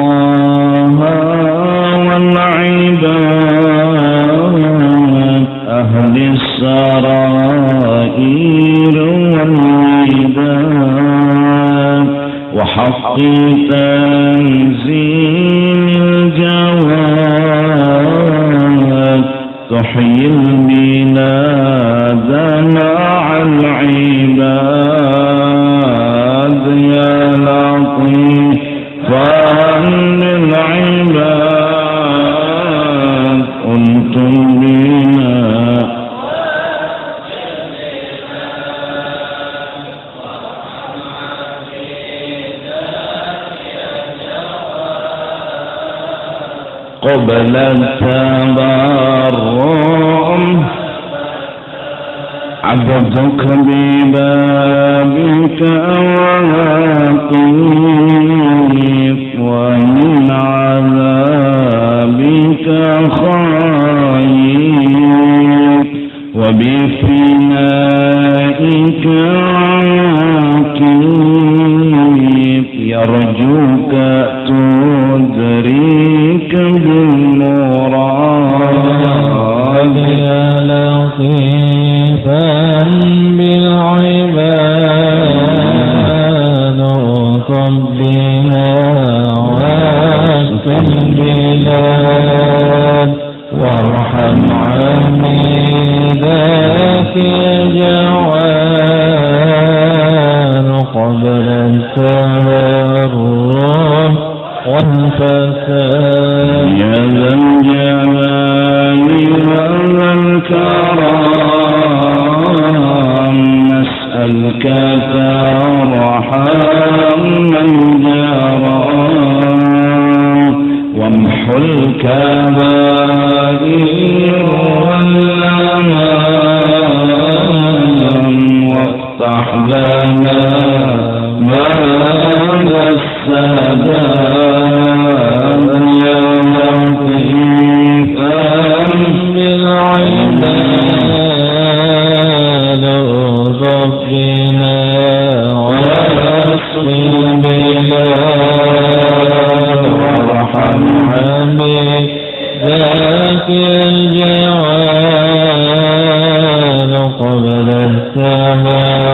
والعباد أهل السرائر والوداد وحق تنزيل الجواد تحيي البلاد مع العباد يا لطيفا للعباد أنتم بنا قبل التبرم عبدك ببابك واقف ومن عذابك خايف وبفنائك عاكف يرجوك تدريك بالمراد يا لطيفا بالعباد ربنا واسكن بلاد وارحم عميدك يا جوان قبل التبرم والفساد يا ذا الجلال والكرم نسألك ترحم من جرى وامحو الكبائر واللمام وافتح لنا باب السداد يا لطيفا بالعباد ربنا واسقي بلاد وارحم عبيدك الجوان قبل التبرم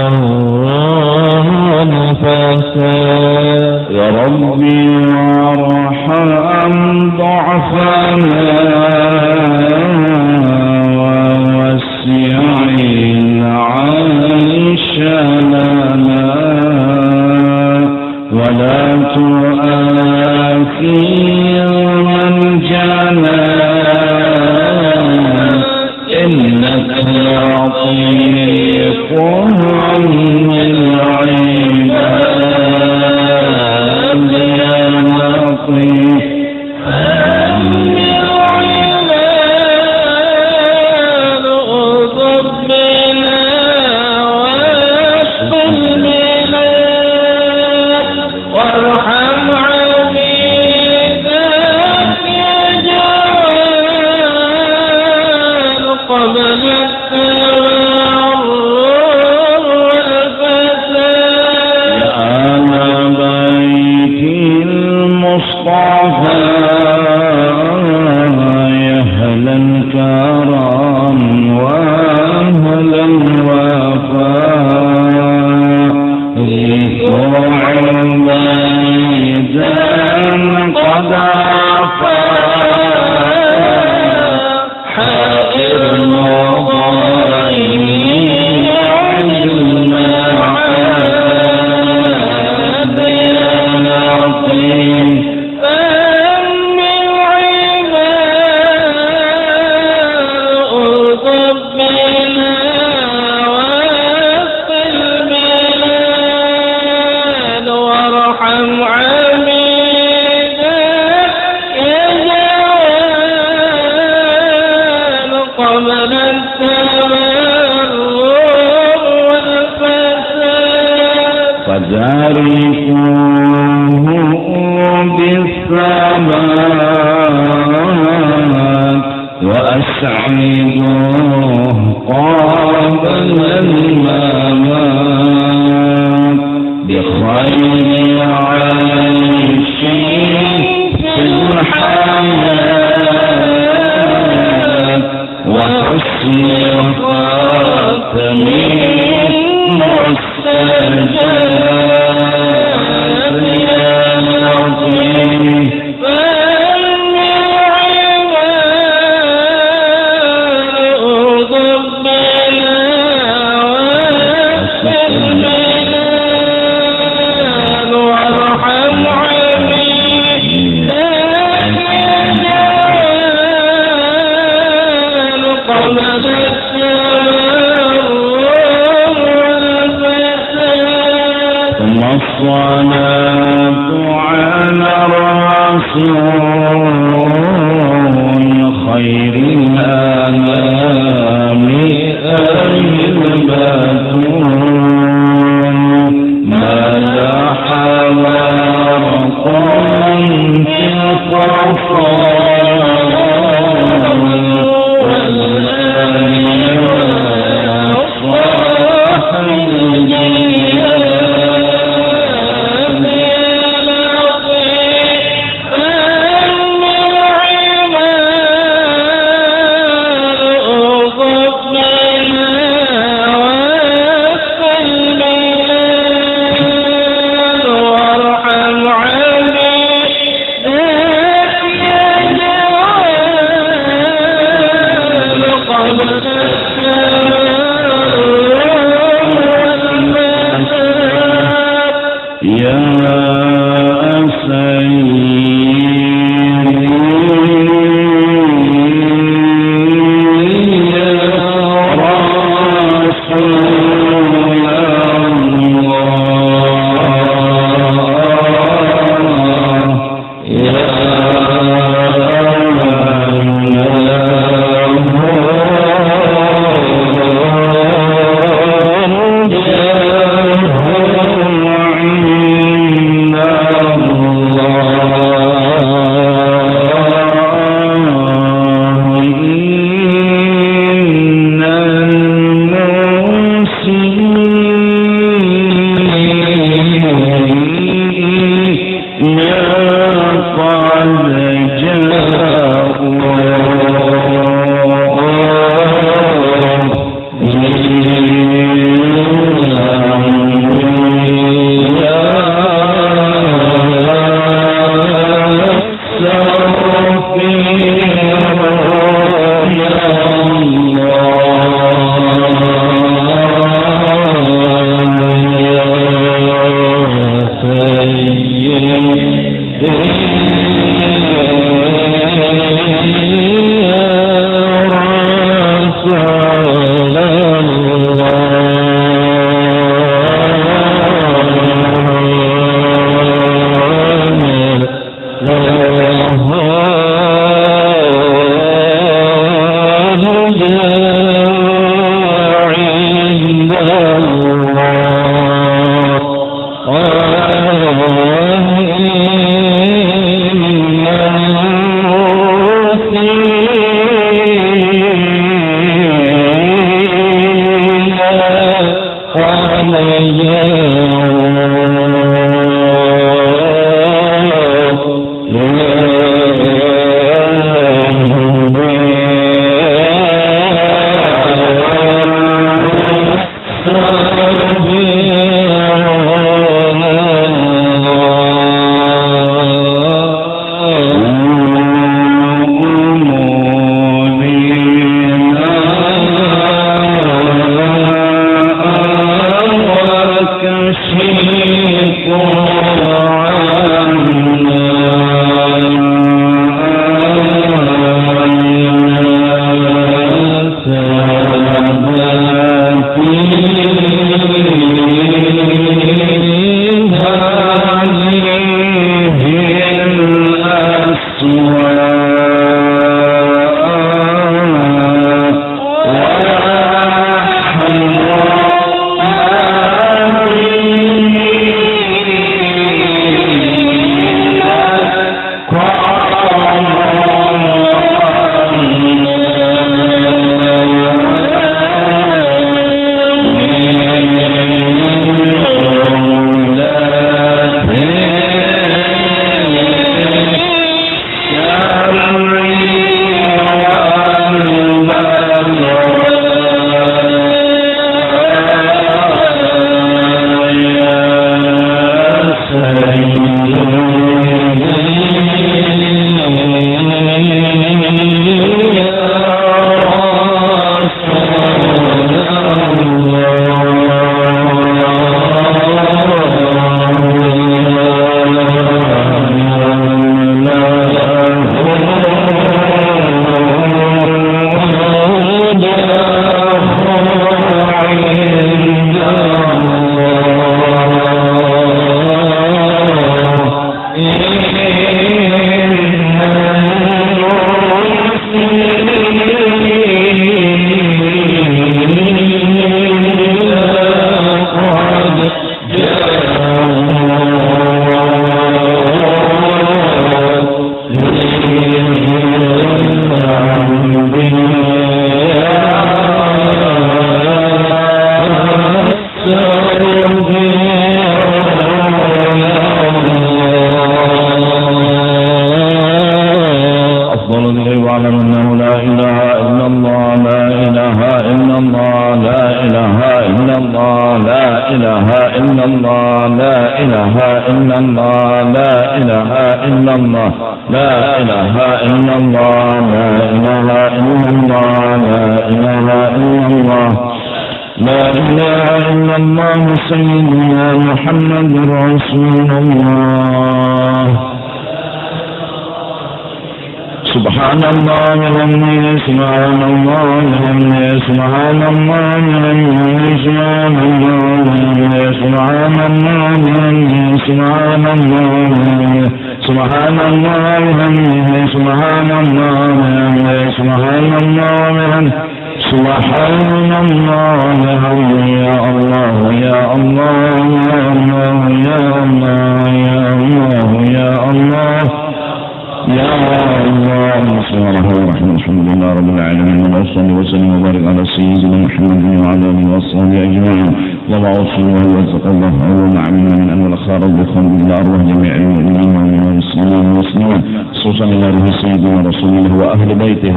والفساد يا ربي وارحم ضعفنا ووسع العيش لنا ولا تؤاخذ من جنى إن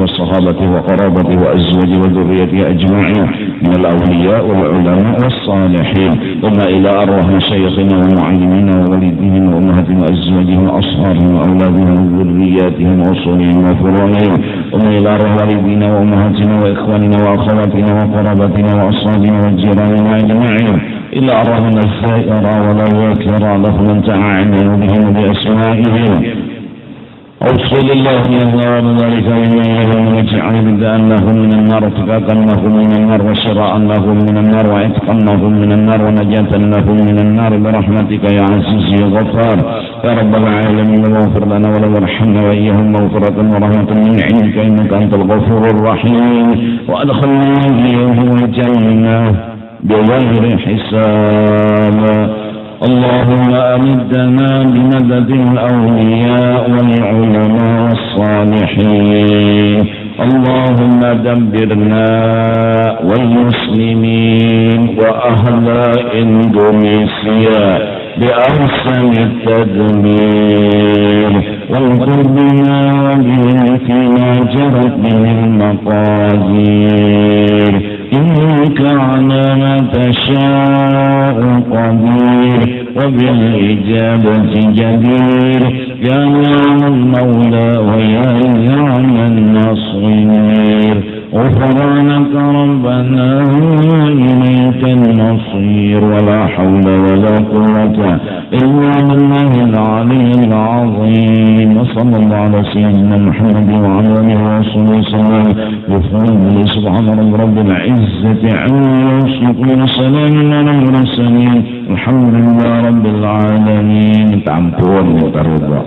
وصحابته وقرابته وأزواجه وذريته أجمعين من الأولياء والعلماء والصالحين، وما إلى أرواح مشايخنا ومعلمينا ووالديهم وأمهاتهم وأزواجهم وأصحابهم وأولادهم وذرياتهم وأصولهم وفروعهم، وما إلى أرواح والدينا وأمهاتنا وإخواننا وأخواتنا وقرابتنا وأصحابنا وجيراننا أجمعين، إلى أرواحنا الزائرة ولا ذاكرة له من تعاين بهم بأسمائهم. أوصل الله يا ذلك وإياه واجعل بدءا له من النار وفكاكا له من النار وشراء له من النار وعتقا له من النار ونجاة له من النار برحمتك يا عزيز يا غفار يا رب العالمين. واغفر لنا ولو ارحمنا وإياهم مغفرة ورحمة من عندك إنك أنت الغفور الرحيم. وأدخلنا إليهم الجنة بغير حساب. اللهم أمدنا بمدد الأولياء والعلماء والصالحين. اللهم دبرنا والمسلمين وأهل إندونيسيا بأحسن التدمير، واغفر بنا وبهم فيما جرت به المقادير، إنك على ما تشاء قدير وبالإجابة جدير، يا نعم المولى ويا نعم النصير. غفرانك ربنا إليك المصير، ولا حول ولا قوة إلا بالله العلي العظيم. وصلى الله على سيدنا محمد وعلى آله وصحبه وسلم. بفضل سبحان رب العزة عما يصفون، وسلام على المرسلين، الحمد لله رب العالمين. تعمقون وترضى.